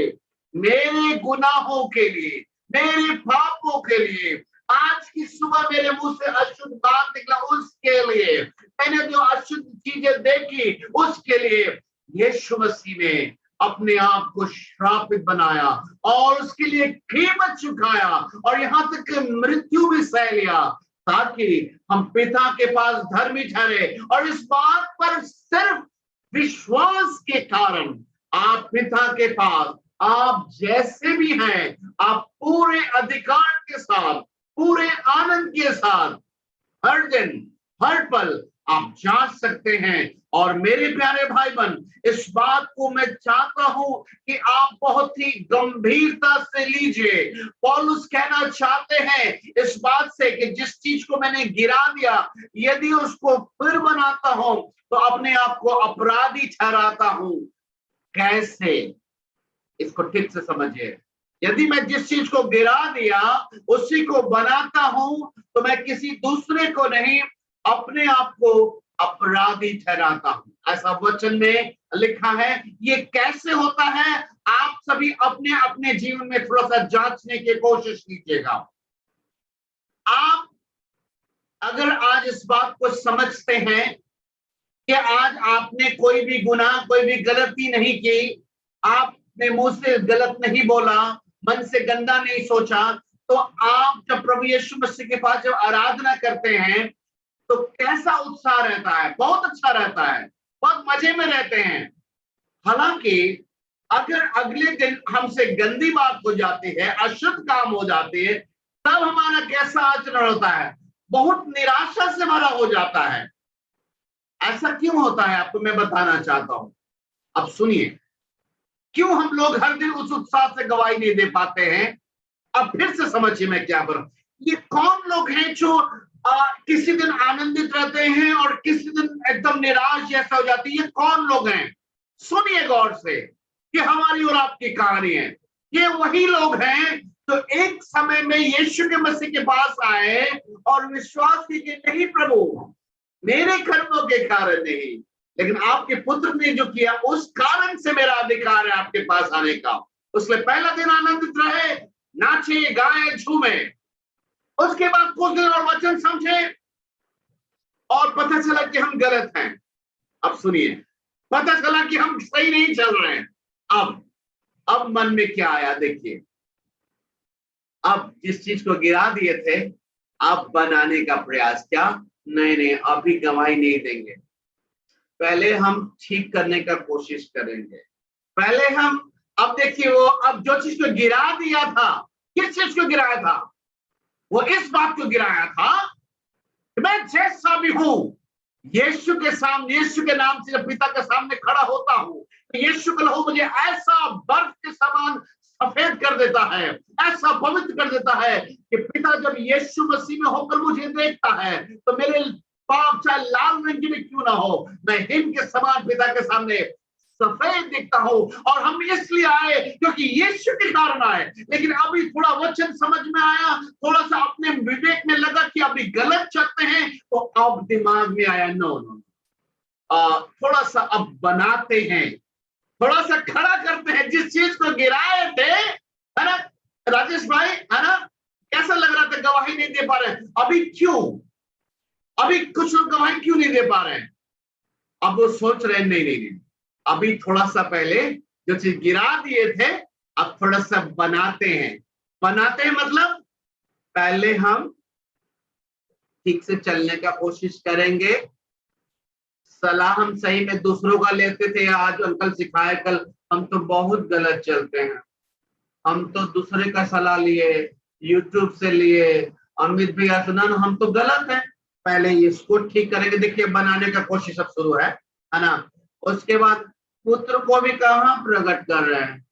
मेरे गुनाहों के लिए, मेरे पापों के लिए, आज की सुबह मेरे मुंह से अशुद्ध बात निकला उसके लिए, मैंने जो अशुद्ध चीजें देखी उसके लिए, यीशु मसीह ने अपने आप को श्रापित बनाया और उसके लिए कीमत चुकाया और यहां तक कि मृत्यु भी सह लिया, ताकि हम पिता के पास धर्मी ठहरे। और इस बात पर सिर्फ विश्वास के कारण आप पिता के पास, आप जैसे भी हैं, आप पूरे अधिकार के साथ, पूरे आनंद के साथ हर दिन हर पल आप जा सकते हैं। और मेरे प्यारे भाई बहन, इस बात को मैं चाहता हूं कि आप बहुत ही गंभीरता से लीजिए। पौलुस कहना चाहते हैं इस बात से कि जिस चीज को मैंने गिरा दिया, यदि उसको फिर बनाता हूं तो अपने आप को अपराधी ठहराता हूं। कैसे? इसको ठीक से समझिए। यदि मैं जिस चीज को गिरा दिया उसी को बनाता हूं, तो मैं किसी दूसरे को नहीं, अपने आप को अपराधी ठहराता हूं। ऐसा वचन में लिखा है। ये कैसे होता है? आप सभी अपने अपने जीवन में थोड़ा सा जांचने की कोशिश कीजिएगा। आप अगर आज इस बात को समझते हैं कि आज आपने कोई भी गुनाह, कोई भी गलती नहीं की, आपने मुंह से गलत नहीं बोला, मन से गंदा नहीं सोचा, तो आप जब प्रभु यीशु मसीह के पास जब आराधना करते हैं तो कैसा उत्साह रहता है? बहुत अच्छा रहता है, बहुत मजे में रहते हैं। हालांकि अगर अगले दिन हमसे गंदी बात हो जाती है, अशुद्ध काम हो जाती है, तब हमारा कैसा आचरण होता है? बहुत निराशा से भरा हो जाता है। ऐसा क्यों होता है आपको मैं बताना चाहता हूं। अब सुनिए, क्यों हम लोग हर दिन उस उत्साह से गवाही नहीं दे पाते हैं। अब फिर से समझिए मैं क्या करूं। ये कौन लोग हैं जो किसी दिन आनंदित रहते हैं और किसी दिन एकदम निराश जैसा हो जाती है? ये कौन लोग हैं? सुनिए गौर से कि हमारी और आपकी कहानी है। ये वही लोग हैं जो एक समय में यीशु के मसीह के पास आए और विश्वास की कि नहीं प्रभु, मेरे कर्मों के कारण नहीं, लेकिन आपके पुत्र ने जो किया उस कारण से मेरा अधिकार है आपके पास आने का। उसके पहला दिन आनंदित रहे, नाचे गाए झूमे। उसके बाद कुछ दिन और वचन समझे और पता चला कि हम गलत हैं। अब सुनिए, पता चला कि हम सही नहीं चल रहे हैं। अब मन में क्या आया? देखिए, अब जिस चीज को गिरा दिए थे, अब बनाने का प्रयास। क्या? नहीं, अभी गवाही नहीं देंगे, पहले हम ठीक करने का कोशिश करेंगे। पहले हम, अब देखिए, वो अब जो चीज को गिरा दिया था, किस चीज को गिराया था? वो इस बात को गिराया था कि मैं जैसा भी हूं, यीशु के सामने, यीशु के नाम से जब पिता के सामने खड़ा होता हूं, तो यीशु का लहू मुझे ऐसा बर्फ के समान सफेद कर देता है, ऐसा पवित्र कर देता है कि पिता जब यीशु मसीह में होकर मुझे देखता है तो मेरे पाप चाहे लाल रंग की भी क्यों ना हो, मैं हिम के समान पिता के सामने सफेद दिखता हूं। और हम इसलिए आए क्योंकि यीशु के कारण आए। लेकिन अभी थोड़ा वचन समझ में आया, थोड़ा सा अपने विवेक में लगा कि अभी गलत चलते हैं, तो अब दिमाग में आया नो नो, थोड़ा सा अब बनाते हैं, थोड़ा सा खड़ा करते हैं। जिस चीज को गिराए थे, है ना राजेश भाई, है ना, कैसा लग रहा था गवाही नहीं दे पा रहे, अभी क्यों, अभी कुछ लोग गवाही क्यों नहीं दे पा रहे हैं? अब वो सोच रहे हैं नहीं नहीं नहीं, अभी थोड़ा सा पहले जो चीज गिरा दिए थे, अब थोड़ा सा बनाते हैं। बनाते हैं मतलब पहले हम ठीक से चलने का कोशिश करेंगे। सलाह हम सही में दूसरों का लेते थे, आज अंकल सिखाए, कल हम तो बहुत गलत चलते हैं। हम तो दूसरे का सलाह लिए, यूट्यूब से लिए, अमित भैया सुना ना, हम तो गलत है। पहले इसको ठीक करेंगे। देखिए बनाने का कोशिश अब शुरू है ना। उसके बाद पुत्र को भी कहाँ प्रकट कर रहे हैं,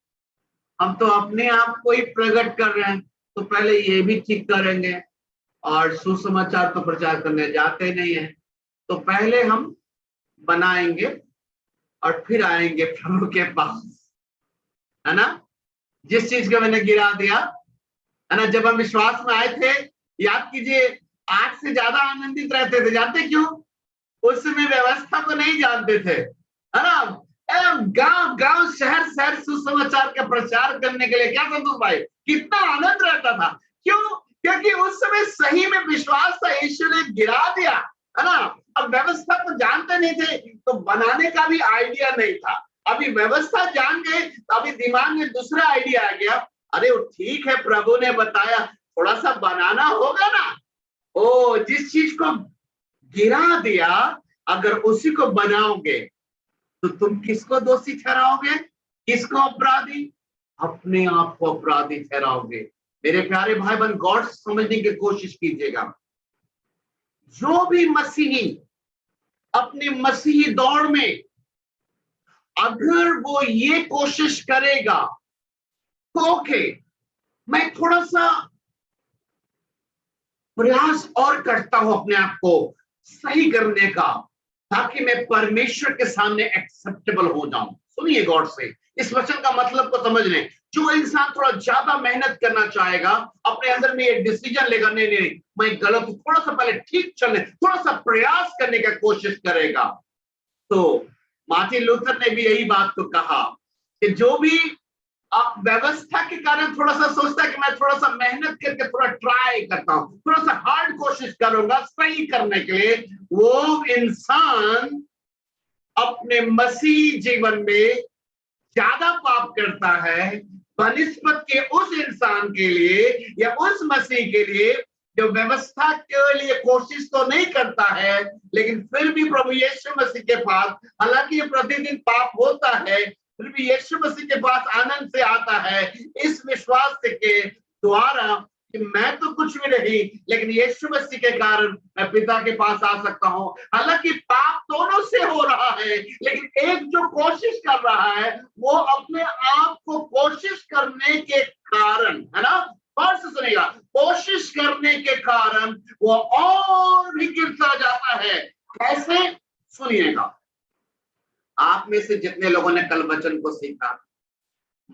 हम तो अपने आप को ही प्रकट कर रहे हैं। तो पहले ये भी ठीक करेंगे। और सुसमाचार तो प्रचार करने जाते नहीं है, तो पहले हम बनाएंगे और फिर आएंगे प्रभु के पास, है ना। जिस चीज को मैंने गिरा दिया, है ना, जब हम विश्वास में आए थे, याद कीजिए, आज से ज्यादा आनंदित रहते थे। जानते क्यों? उस समय व्यवस्था को नहीं जानते थे, है ना। गांव गांव शहर शहर सुसमाचार का प्रचार करने के लिए, क्या संतोष भाई, कितना आनंद रहता था। क्यों? क्योंकि उस समय सही में विश्वास था, यीशु ने गिरा दिया, है ना। अब व्यवस्था तो जानते नहीं थे, तो बनाने का भी आइडिया नहीं था। अभी व्यवस्था जान गए, तो अभी दिमाग में दूसरा आइडिया आ गया, अरे वो ठीक है, प्रभु ने बताया, थोड़ा सा बनाना होगा ना। ओ, जिस चीज को गिरा दिया, अगर उसी को बनाओगे तो तुम किसको दोषी ठहराओगे, किसको अपराधी? अपने आप को अपराधी ठहराओगे। मेरे प्यारे भाई बहन, गॉड समझने की कोशिश कीजिएगा। जो भी मसीही अपनी मसीही दौड़ में अगर वो ये कोशिश करेगा तो ओके, मैं थोड़ा सा प्रयास और करता हूं अपने आप को सही करने का, ताकि मैं परमेश्वर के सामने एक्सेप्टेबल हो जाऊं। सुनिए गॉड से, इस वचन का मतलब को समझ लें। जो इंसान थोड़ा ज्यादा मेहनत करना चाहेगा, अपने अंदर में एक डिसीजन लेगा, नहीं नहीं मैं गलत हूं, थोड़ा सा पहले ठीक चलने, थोड़ा सा प्रयास करने का कोशिश करेगा। तो मार्टिन लूथर ने भी यही बात को कहा कि जो भी व्यवस्था के कारण थोड़ा सा सोचता है कि मैं थोड़ा सा मेहनत करके थोड़ा ट्राई करता हूं, थोड़ा सा हार्ड कोशिश करूंगा सही करने के लिए, वो इंसान अपने मसीह जीवन में ज्यादा पाप करता है बनिस्बत के उस इंसान के लिए या उस मसीह के लिए जो व्यवस्था के लिए कोशिश तो नहीं करता है, लेकिन फिर भी प्रभु यीशु मसीह के पास, हालांकि ये प्रतिदिन पाप होता है, फिर भी यीशु मसीह के पास आनंद से आता है, इस विश्वास के द्वारा कि मैं तो कुछ भी नहीं, लेकिन यीशु मसीह के कारण मैं पिता के पास आ सकता हूं। हालांकि पाप दोनों से हो रहा है, लेकिन एक जो कोशिश कर रहा है वो अपने आप को कोशिश करने के कारण, है ना, और से सुनेगा, कोशिश करने के कारण वो और भी गिरता जाता है। कैसे? सुनिएगा। आप में से जितने लोगों ने कल वचन को सीखा,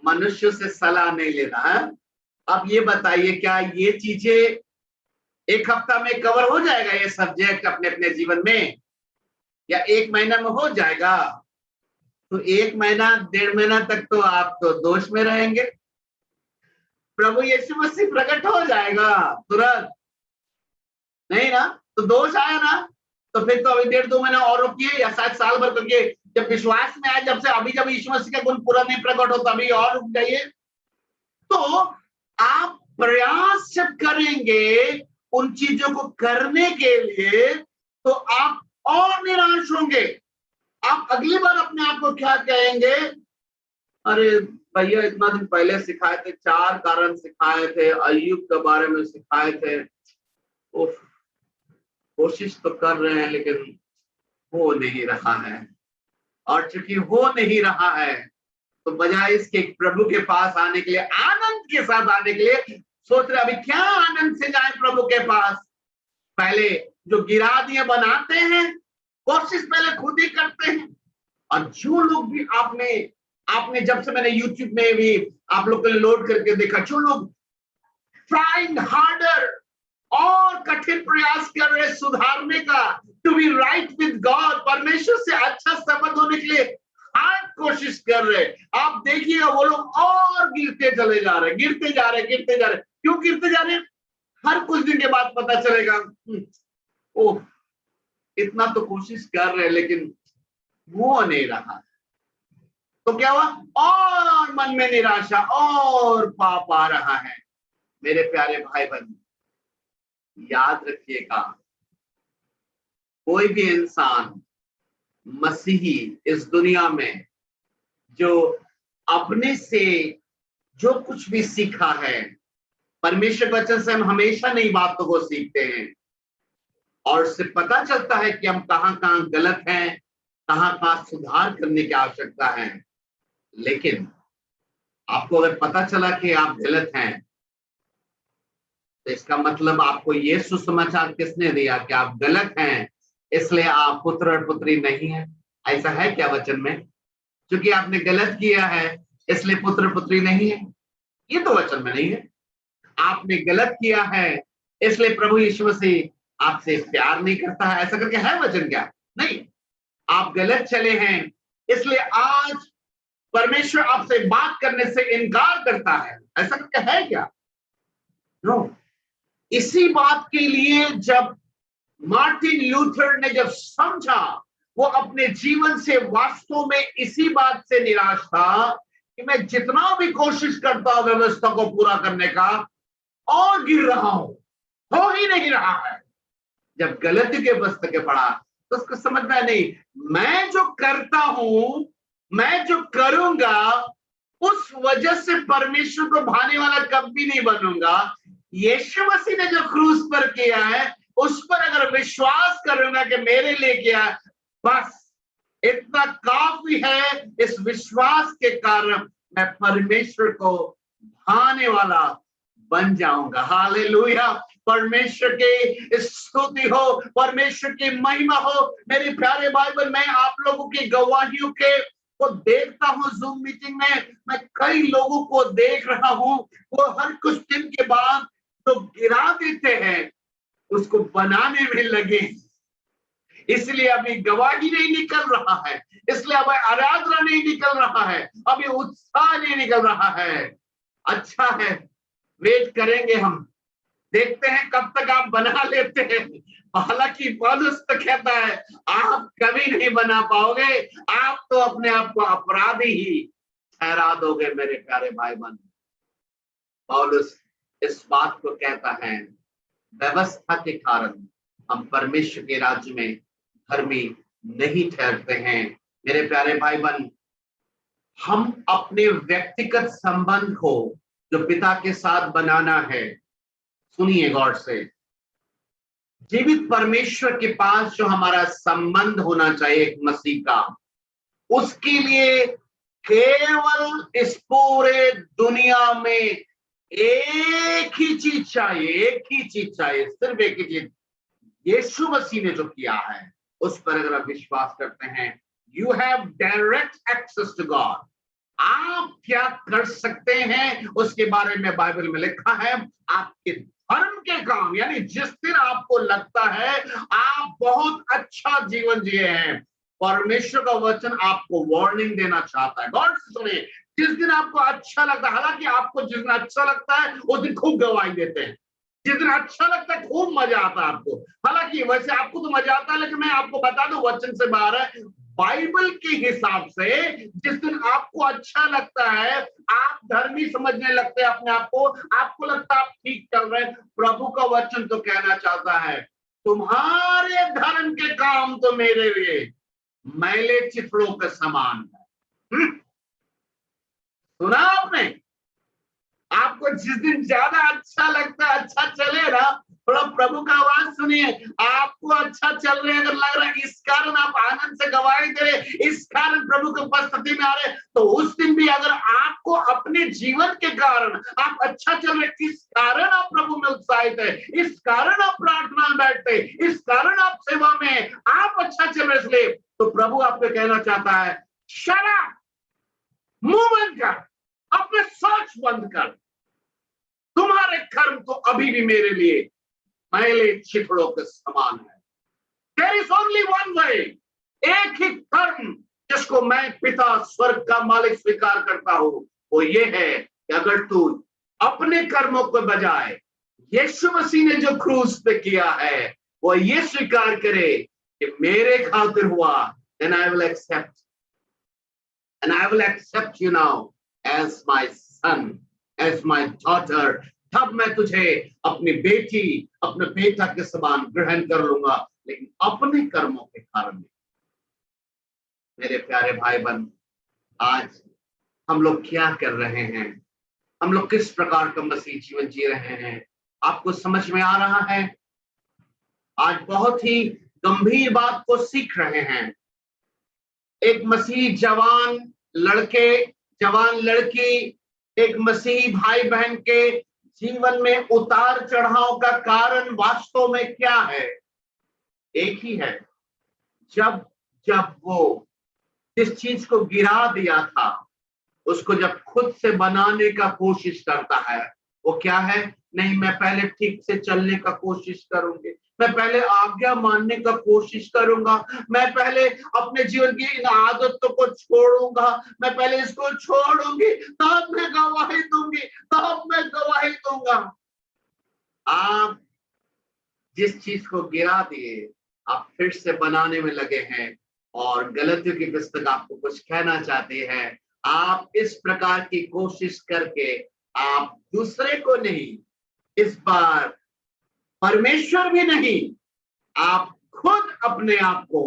मनुष्य से सलाह नहीं लेना है। अब ये बताइए, क्या ये चीजें एक हफ्ता में कवर हो जाएगा, ये सब्जेक्ट अपने अपने जीवन में, या एक महीना में हो जाएगा? तो एक महीना 1.5 महीना तक तो आप तो दोष में रहेंगे। प्रभु यीशु मसीह प्रकट हो जाएगा तुरंत नहीं ना, तो दोष आया ना, तो फिर तो अभी 1.5-2 महीना और रुकिए, या शायद साल भर रुकिए। जब विश्वास में आए, जब से अभी जब यीशु मसीह का गुण पूरा नहीं प्रकट होता, अभी और रुक जाइए। तो आप प्रयास जब करेंगे उन चीजों को करने के लिए, तो आप और निराश होंगे। आप अगली बार अपने आप को क्या कहेंगे? अरे भैया, इतना दिन पहले सिखाए थे, 4 कारण सिखाए थे, अय्यूब के बारे में सिखाए थे, कोशिश तो कर रहे हैं लेकिन हो नहीं रहा है। और चूंकि हो नहीं रहा है, तो बजाय इसके प्रभु के पास आने के लिए, आनंद के साथ आने के लिए सोच रहे अभी क्या आनंद से जाए प्रभु के पास, पहले जो गिरा दिए बनाते हैं, कोशिश पहले खुद ही करते हैं। और जो लोग भी आपने जब से मैंने YouTube में भी आप लोग को लोड करके देखा, जो लोग ट्राइंग हार्डर और कठिन प्रयास कर रहे सुधारने का, to be right with God, परमेश्वर से अच्छा संबंध होने के लिए हार्ड कोशिश कर रहे, आप देखिएगा वो लोग और गिरते चले जा रहे, गिरते जा रहे, गिरते जा रहे। क्यों गिरते जा रहे? हर कुछ दिन के बाद पता चलेगा, ओह इतना तो कोशिश कर रहे लेकिन वो नहीं रहा। तो क्या हुआ? और मन में निराशा और पाप आ रहा है। मेरे प्यारे भाई बहन, याद रखिएगा, कोई भी इंसान मसीही इस दुनिया में जो अपने से जो कुछ भी सीखा है, परमेश्वर वचन से हम हमेशा नई बातों को सीखते हैं और उससे पता चलता है कि हम कहां कहां गलत हैं, कहां कहां सुधार करने की आवश्यकता है। लेकिन आपको अगर पता चला कि आप गलत हैं, तो इसका मतलब आपको ये सुसमाचार किसने दिया कि आप गलत हैं, इसलिए आप पुत्र और पुत्री नहीं है? ऐसा है क्या वचन में? क्योंकि आपने गलत किया है इसलिए पुत्र पुत्री नहीं है, ये तो वचन में नहीं है। आपने गलत किया है इसलिए प्रभु यीशु मसीह आपसे प्यार नहीं करता है, ऐसा करके है वचन क्या? नहीं। आप गलत चले हैं इसलिए आज परमेश्वर आपसे बात करने से इनकार करता है, ऐसा करके है क्या? नो। इसी बात के लिए जब मार्टिन लूथर ने जब समझा, वो अपने जीवन से वास्तव में इसी बात से निराश था कि मैं जितना भी कोशिश करता हूं व्यवस्था को पूरा करने का, और गिर रहा हूं, हो ही नहीं रहा है। जब गलती के पुस्तकें पढ़ा तो उसको समझ में नहीं, मैं जो करता हूं, मैं जो करूंगा, उस वजह से परमेश्वर को भाने वाला कभी नहीं बनूंगा। यीशु मसीह ने जो क्रूस पर किया है उस पर अगर विश्वास करूंगा कि मेरे लिए किया, बस इतना काफी है। इस विश्वास के कारण मैं परमेश्वर को भाने वाला बन जाऊंगा। हालेलुया। परमेश्वर की स्तुति हो, परमेश्वर की महिमा हो। मेरे प्यारे भाई बहन, मैं आप लोगों की गवाहियों के को देखता हूं जूम मीटिंग में, मैं कई लोगों को देख रहा हूं, वो हर कुछ दिन के बाद तो गिरा देते हैं, उसको बनाने में लगे। इसलिए अभी गवाही नहीं निकल रहा है, इसलिए अभी आराधना नहीं निकल रहा है, अभी उत्साह नहीं निकल रहा है। अच्छा है, वेट करेंगे हम, देखते हैं कब तक आप बना लेते हैं। हालांकि पौलुस तो कहता है आप कभी नहीं बना पाओगे, आप तो अपने आप को अपराधी ही ठहरा दोगे। मेरे प्यारे भाई बहन, पौलुस इस बात को कहता है, व्यवस्था के कारण हम परमेश्वर के राज्य में धर्मी नहीं ठहरते हैं। मेरे प्यारे भाई बहन, हम अपने व्यक्तिगत संबंध को जो पिता के साथ बनाना है, सुनिए गौर से, जीवित परमेश्वर के पास जो हमारा संबंध होना चाहिए एक मसीह का, उसके लिए केवल इस पूरे दुनिया में एक ही चीज चाहिए, एक ही चीज चाहिए, सिर्फ एक ही चीज। यीशु मसीह ने जो किया है उस पर अगर आप विश्वास करते हैं, you have direct access to God. आप क्या कर सकते हैं उसके बारे में बाइबल में लिखा है। आपके धर्म के काम, यानी जिस दिन आपको लगता है आप बहुत अच्छा जीवन जिए हैं, परमेश्वर का वचन आपको वार्निंग देना चाहता है। गौर से सुनिए, जिस दिन आपको अच्छा लगता है, हालांकि आपको जिस दिन अच्छा लगता है उस दिन खूब गवाही देते हैं, जिस दिन अच्छा लगता है खूब मजा आता है आपको, हालांकि वैसे आपको तो मजा आता है, लेकिन मैं आपको बता दूं वचन से बाहर है, बाइबल के हिसाब से जिस दिन आपको अच्छा लगता है, आप धर्मी समझने लगते हैं अपने आप को, आपको लगता है आप ठीक चल रहे हैं, प्रभु का वचन तो कहना चाहता है तुम्हारे धर्म के काम तो मेरे लिए मैले चिथड़ों के समान है। सुना आपने? आपको जिस दिन ज्यादा अच्छा लगता है, अच्छा चले ना, थोड़ा प्रभु का आवाज सुनिए। आपको अच्छा चल रहा है, अगर लग रहा है इस कारण आप आनंद से गवाही दे रहे, इस कारण प्रभु की उपस्थिति में आ रहे, तो उस दिन भी अगर आपको अपने जीवन के कारण आप अच्छा चल रहे, इस कारण आप प्रभु में उत्साहित है, इस कारण आप प्रार्थना में बैठते, इस कारण आप सेवा में आप अच्छा चल रहे, इसलिए तो प्रभु आपको कहना चाहता है, शट अप, मुंह बंद कर, अपने सोच बंद कर, तुम्हारे कर्म तो अभी भी मेरे लिए मैले चिथड़ों के समान है। There is only one way, एक ही कर्म जिसको मैं पिता स्वर्ग का मालिक स्वीकार करता हूं, वो ये है कि अगर तू अपने कर्मों के बजाय यीशु मसीह ने जो क्रूस पे किया है वो ये स्वीकार करे कि मेरे खातिर हुआ, then I will accept, and I will accept you now as my son, as my daughter, तब मैं तुझे अपनी बेटी, अपने बेटा के समान ग्रहण कर लूंगा, लेकिन अपने कर्मों के कारण नहीं। मेरे प्यारे भाई बहन, आज हम लोग क्या कर रहे हैं, हम लोग किस प्रकार का मसीह जीवन जी रहे हैं, आपको समझ में आ रहा है? आज बहुत ही गंभीर बात को सीख रहे हैं। एक मसीह जवान लड़के, जवान लड़की, एक मसीह भाई बहन के जीवन में उतार चढ़ाव का कारण वास्तव में क्या है? एक ही है। जब जब वो जिस चीज को गिरा दिया था उसको जब खुद से बनाने का कोशिश करता है, वो क्या है? नहीं, मैं पहले ठीक से चलने का कोशिश करूंगी, मैं पहले आज्ञा मानने का कोशिश करूंगा, मैं पहले अपने जीवन की इन आदतों को छोड़ूंगा, मैं पहले इसको छोड़ूंगी, तब मैं गवाही दूंगी, तब मैं गवाही दूंगा। आप जिस चीज को गिरा दिए आप फिर से बनाने में लगे हैं, और गलतियों की पुस्तक आपको कुछ कहना चाहती है। आप इस प्रकार की कोशिश करके आप दूसरे को नहीं, इस बार परमेश्वर भी नहीं, आप खुद अपने आप को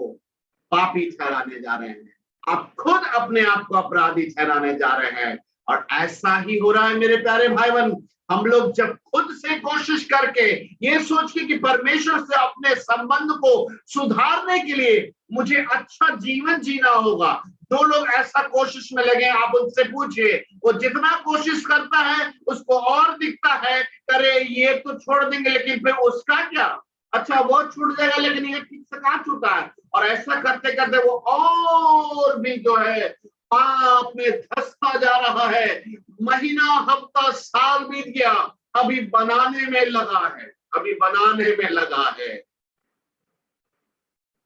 पापी ठहराने जा रहे हैं, आप खुद अपने आप को अपराधी ठहराने जा रहे हैं। और ऐसा ही हो रहा है मेरे प्यारे भाई बहन। हम लोग जब खुद से कोशिश करके ये सोच के कि परमेश्वर से अपने संबंध को सुधारने के लिए मुझे अच्छा जीवन जीना होगा, जो लोग ऐसा कोशिश में लगे, आप उनसे पूछिए, वो जितना कोशिश करता है उसको और दिखता है, अरे ये तो छोड़ देंगे, लेकिन फिर उसका क्या? अच्छा वो छूट जाएगा, लेकिन ये ठीक से कहाँ छूटा है? और ऐसा करते करते वो और भी जो है पाप में धंसता जा रहा है। महीना, हफ्ता, साल बीत गया, अभी बनाने में लगा है, अभी बनाने में लगा है।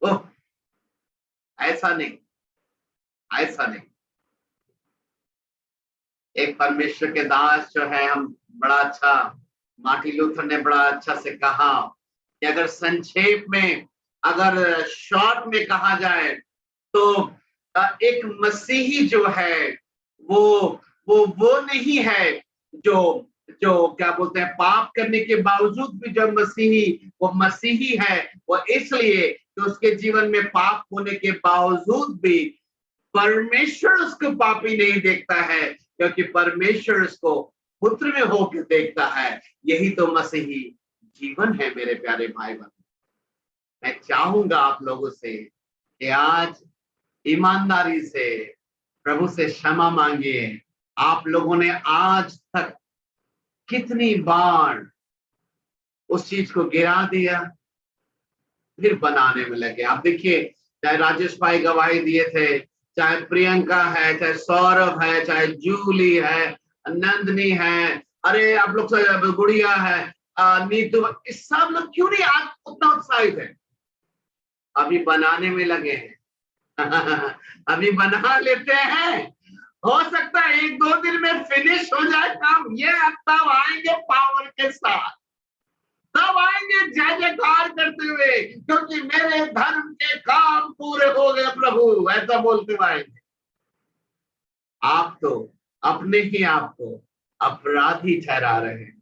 ओह, ऐसा नहीं, ऐसा नहीं। एक परमेश्वर के दास जो है, हम बड़ा अच्छा, मार्टिन लूथर ने बड़ा अच्छा से कहा कि अगर संक्षेप में, अगर शॉर्ट में कहा जाए तो एक मसीही जो है वो नहीं है जो जो क्या बोलते हैं, पाप करने के बावजूद भी जो मसीही, वो मसीही है वो इसलिए कि उसके जीवन में पाप होने के बावजूद भी परमेश्वर उसको पापी नहीं देखता है, क्योंकि परमेश्वर उसको पुत्र में होकर देखता है। यही तो मसीही जीवन है मेरे प्यारे भाई बहन। मैं चाहूंगा आप लोगों से कि आज ईमानदारी से प्रभु से क्षमा मांगिए। आप लोगों ने आज तक कितनी बार उस चीज को गिरा दिया, फिर बनाने में लगे। आप देखिए, चाहे राजेश भाई गवाही दिए थे, चाहे प्रियंका है, चाहे सौरभ है, चाहे जूली है, नंदनी है, अरे आप लोग गुड़िया है, नीतू, इस सब लोग क्यों नहीं आज उतना उत्साहित है? अभी बनाने में लगे हैं। अभी बना लेते हैं, हो सकता है 1-2 दिन में फिनिश हो जाए काम, ये तब आएंगे पावर के साथ, तब आएंगे जय जयकार करते हुए, क्योंकि मेरे धर्म के काम पूरे हो गए प्रभु, ऐसा बोलते हुए आएंगे। आप तो अपने ही आप को अपराधी ठहरा रहे हैं।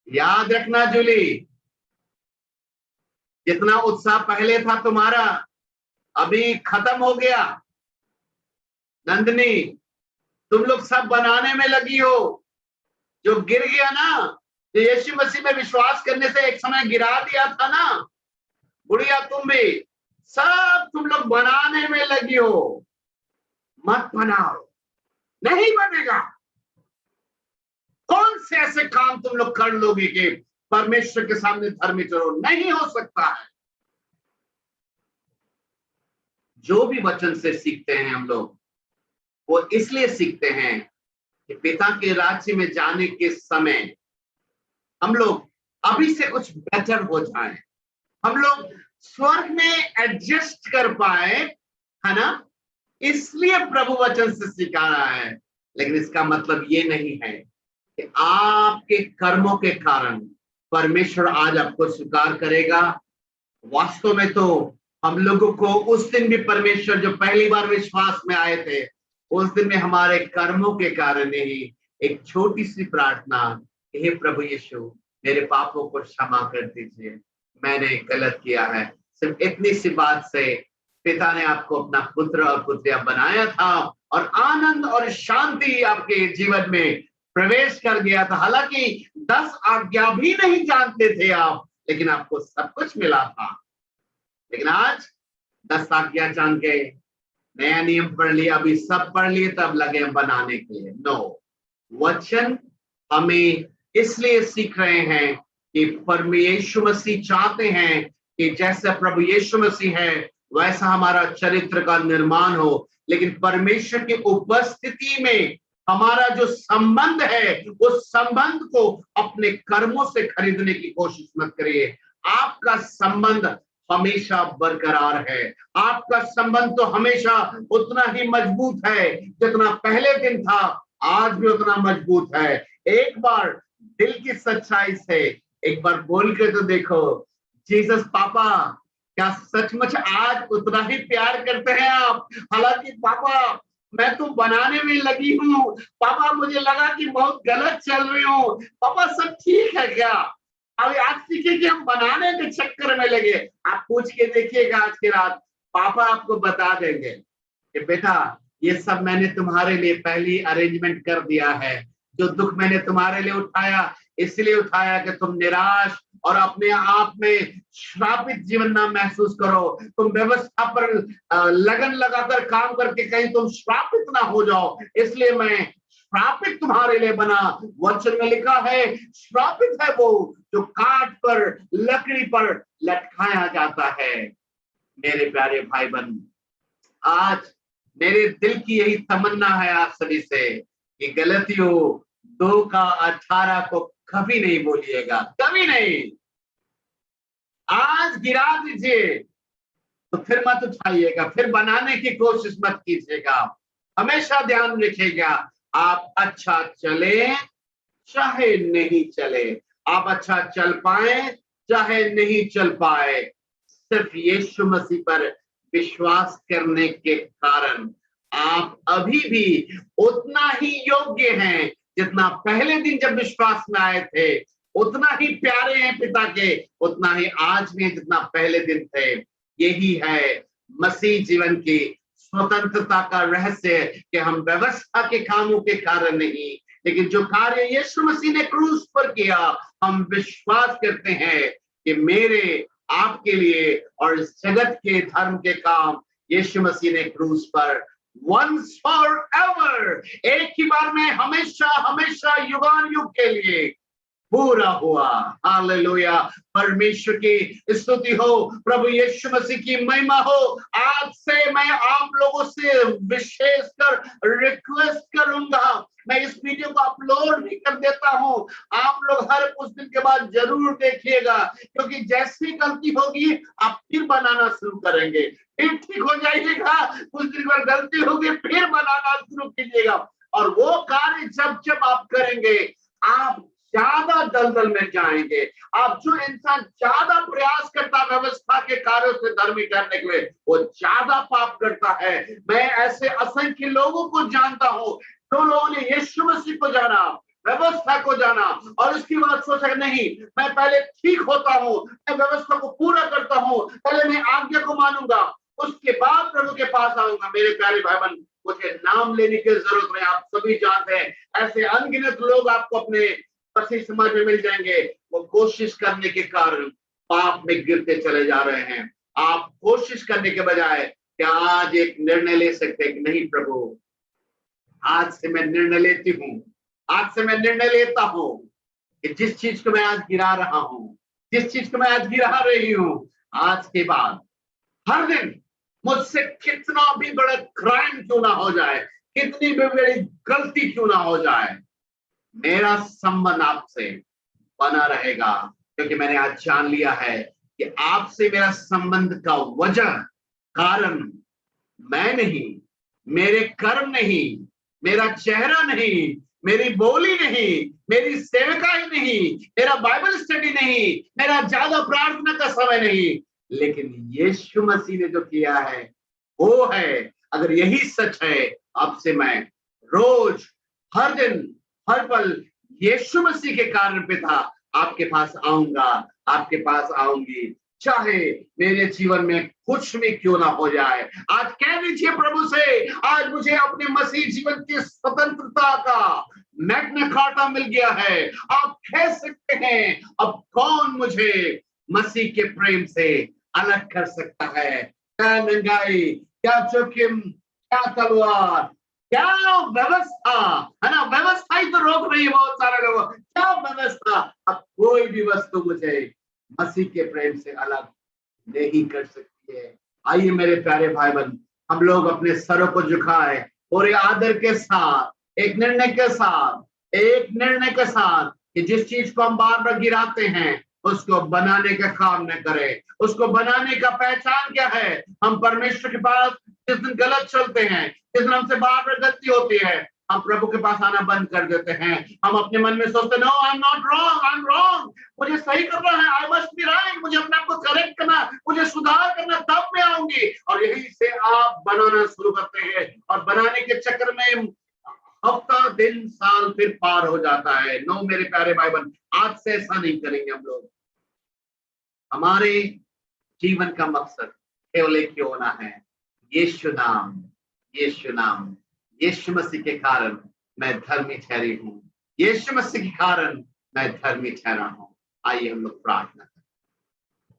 याद रखना जूली, जितना उत्साह पहले था तुम्हारा अभी खत्म हो गया। नंदनी, तुम लोग सब बनाने में लगी हो, जो गिर गया ना, तो यीशु मसीह में विश्वास करने से एक समय गिरा दिया था ना, बुढ़िया तुम भी, सब तुम लोग बनाने में लगी हो। मत बनाओ, नहीं बनेगा। कौन से ऐसे काम तुम लोग कर लोगे कि परमेश्वर के सामने धर्मी चलो? नहीं हो सकता है। जो भी वचन से सीखते हैं हम लोग, वो इसलिए सीखते हैं कि पिता के राज्य में जाने के समय हम लोग अभी से कुछ बेटर हो जाए, हम लोग स्वर्ग में एडजस्ट कर पाए, है ना? इसलिए प्रभु वचन से सिखा रहा है। लेकिन इसका मतलब ये नहीं है कि आपके कर्मों के कारण परमेश्वर आज आपको स्वीकार करेगा। वास्तव में तो हम लोगों को उस दिन भी परमेश्वर, जो पहली बार विश्वास में आए थे, उस दिन में हमारे कर्मों के कारण ही एक छोटी सी प्रार्थना, हे प्रभु यीशु मेरे पापों को क्षमा कर दीजिए, मैंने गलत किया है, सिर्फ इतनी सी बात से पिता ने आपको अपना पुत्र और पुत्रिया बनाया था और आनंद और शांति आपके जीवन में प्रवेश कर गया था। हालांकि 10 आज्ञा भी नहीं जानते थे आप, लेकिन आपको सब कुछ मिला था। लेकिन आज 10 आज्ञा जान के नया नियम पढ़ लिया, अभी सब पढ़ लिए, तब लगे बनाने के लिए। नो, वचन हमें इसलिए सीख रहे हैं कि परमेश्वर यीशु मसीह चाहते हैं कि जैसे प्रभु यीशु मसीह है वैसा हमारा चरित्र का निर्माण हो। लेकिन परमेश्वर की उपस्थिति में हमारा जो संबंध है, उस संबंध को अपने कर्मों से खरीदने की कोशिश मत करिए। आपका संबंध हमेशा बरकरार है, आपका संबंध तो हमेशा उतना ही मजबूत है जितना पहले दिन था, आज भी उतना मजबूत है। एक बार दिल की सच्चाई से एक बार बोल के तो देखो, जीसस पापा क्या सचमुच आज उतना ही प्यार करते हैं आप? हालांकि पापा मैं तो बनाने में लगी हूँ, पापा मुझे लगा कि बहुत गलत चल रही हूँ, पापा सब ठीक है क्या? अभी आज सीखे कि हम बनाने के चक्कर में लगे। आप पूछ के देखिएगा आज की रात, पापा आपको बता देंगे कि बेटा ये सब मैंने तुम्हारे लिए पहली अरेंजमेंट कर दिया है। जो दुख मैंने तुम्हारे लिए उठाया, इसलिए उठाया कि तुम निराश और अपने आप में श्रापित जीवन ना महसूस करो। तुम व्यवस्था पर लगन लगाकर काम करके कहीं तुम श्रापित ना हो जाओ, इसलिए मैं श्रापित तुम्हारे लिए बना। वचन में लिखा है श्रापित है वो जो काठ पर, लकड़ी पर लटकाया जाता है। मेरे प्यारे भाई बहन, आज मेरे दिल की यही तमन्ना है आप सभी से कि गलतियों 2:18 को कभी नहीं बोलिएगा, कभी नहीं। आज गिरा दीजिए तो फिर मत उठाइएगा, फिर बनाने की कोशिश मत कीजिएगा। हमेशा ध्यान रखिएगा, आप अच्छा चले चाहे नहीं चले, आप अच्छा चल पाए चाहे नहीं चल पाए, सिर्फ यीशु मसीह पर विश्वास करने के कारण आप अभी भी उतना ही योग्य हैं जितना पहले दिन जब विश्वास में आए थे, उतना ही प्यारे हैं पिता के, उतना ही आज भी जितना पहले दिन थे। यही है मसीह जीवन की स्वतंत्रता का रहस्य कि हम व्यवस्था के कामों के कारण नहीं, लेकिन जो कार्य यीशु मसीह ने क्रूस पर किया, हम विश्वास करते हैं कि मेरे आपके लिए और इस जगत के धर्म के काम यीशु मसीह ने क्रूस पर once forever, एक ही बार में हमेशा हमेशा युगान युग के लिए पूरा हुआ। हालेलुया, परमेश्वर की स्तुति हो, प्रभु यीशु मसीह की महिमा हो। आज से मैं आप लोगों से विशेषकर रिक्वेस्ट करूंगा, मैं इस वीडियो को अपलोड भी कर देता हूं, आप लोग हर कुछ दिन के बाद जरूर देखिएगा, क्योंकि जैसी गलती होगी आप फिर बनाना शुरू करेंगे, फिर ठीक हो जाइएगा। कुछ दिन बाद गलती होगी फिर बनाना शुरू कीजिएगा, और वो कार्य जब जब आप करेंगे आप ज्यादा दलदल में जाएंगे। आप जो इंसान ज्यादा प्रयास करता व्यवस्था के कार्यों से धर्मी करने के लिए, वो ज्यादा पाप करता है। मैं ऐसे असंख्य लोगों को जानता हूं जो लोगों ने यीशु मसीह को जाना, व्यवस्था को जाना, और उसके बाद सोचा नहीं मैं पहले ठीक होता हूं, मैं व्यवस्था को पूरा करता हूं, पहले मैं आज्ञा को मानूंगा, उसके बाद प्रभु के पास आऊंगा। मेरे प्यारे भाई बहन, मुझे नाम लेने की जरूरत नहीं, आप सभी जानते हैं ऐसे अनगिनत लोग आपको अपने मसीह समाज में मिल जाएंगे, वो कोशिश करने के कारण पाप में गिरते चले जा रहे हैं। आप कोशिश करने के बजाय क्या आज एक निर्णय ले सकते हैं कि नहीं प्रभु, आज से मैं निर्णय लेती हूँ, आज से मैं निर्णय लेता हूँ कि जिस चीज को मैं आज गिरा रहा हूँ, जिस चीज को मैं आज गिरा रही हूँ, आज के बाद हर दिन मुझसे कितना भी बड़ा क्राइम क्यों ना हो जाए, कितनी भी बड़ी गलती क्यों ना हो जाए, मेरा संबंध आपसे बना रहेगा, क्योंकि मैंने आज जान लिया है कि आपसे मेरा संबंध का वजह कारण मैं नहीं, मेरे कर्म नहीं, मेरा चेहरा नहीं, मेरी बोली नहीं, मेरी सेवकाई नहीं, मेरा बाइबल स्टडी नहीं, मेरा ज्यादा प्रार्थना का समय नहीं, लेकिन यीशु मसीह ने जो किया है वो है। अगर यही सच है, आपसे मैं रोज, हर दिन, हर पल यीशु मसीह के कारण पिता आपके पास आऊंगा, आपके पास आऊंगी, चाहे मेरे जीवन में कुछ भी क्यों ना हो जाए। आज कह दीजिए प्रभु से, आज मुझे अपने मसीह जीवन की स्वतंत्रता का मैग्ना कार्टा मिल गया है। आप कह सकते हैं, अब कौन मुझे मसीह के प्रेम से अलग कर सकता है? क्या महंगाई, क्या जोखिम, क्या तलवार, क्या व्यवस्था, है ना, व्यवस्था ही तो रोक रही है बहुत सारे लोगों, क्या व्यवस्था, अब कोई भी वस्तु मुझे मसीह के प्रेम से अलग नहीं कर सकती है। आइए मेरे प्यारे भाई बहन, हम लोग अपने सरों को झुकाए और आदर के साथ, एक निर्णय के साथ कि जिस चीज को हम बार बार गिराते हैं उसको बनाने का काम न करें। उसको बनाने का पहचान क्या है? हम परमेश्वर के पास जिस दिन गलत चलते हैं, जिस दिन हमसे बार बार गलती होती है, हम प्रभु के पास आना बंद कर देते हैं। हम अपने मन में सोचते no, I am not wrong, I am wrong, मुझे सही करना है, आई मस्ट बी राइट, मुझे अपने आप को करेक्ट करना, मुझे सुधार करना, तब मैं आऊंगी। और यही से आप बनाना शुरू करते हैं और बनाने के चक्कर में हफ्ता, दिन, साल फिर पार हो जाता है। नो मेरे प्यारे भाई बहन, आज से ऐसा नहीं करेंगे हम लोग। हमारे जीवन का मकसद केवल एक ही होना है, यीशु नाम, यीशु नाम। यीशु मसीह के कारण मैं धर्मी ठहरी हूँ, यीशु मसीह के कारण मैं धर्मी ठहरा हूँ। आइए हम लोग प्रार्थना करें।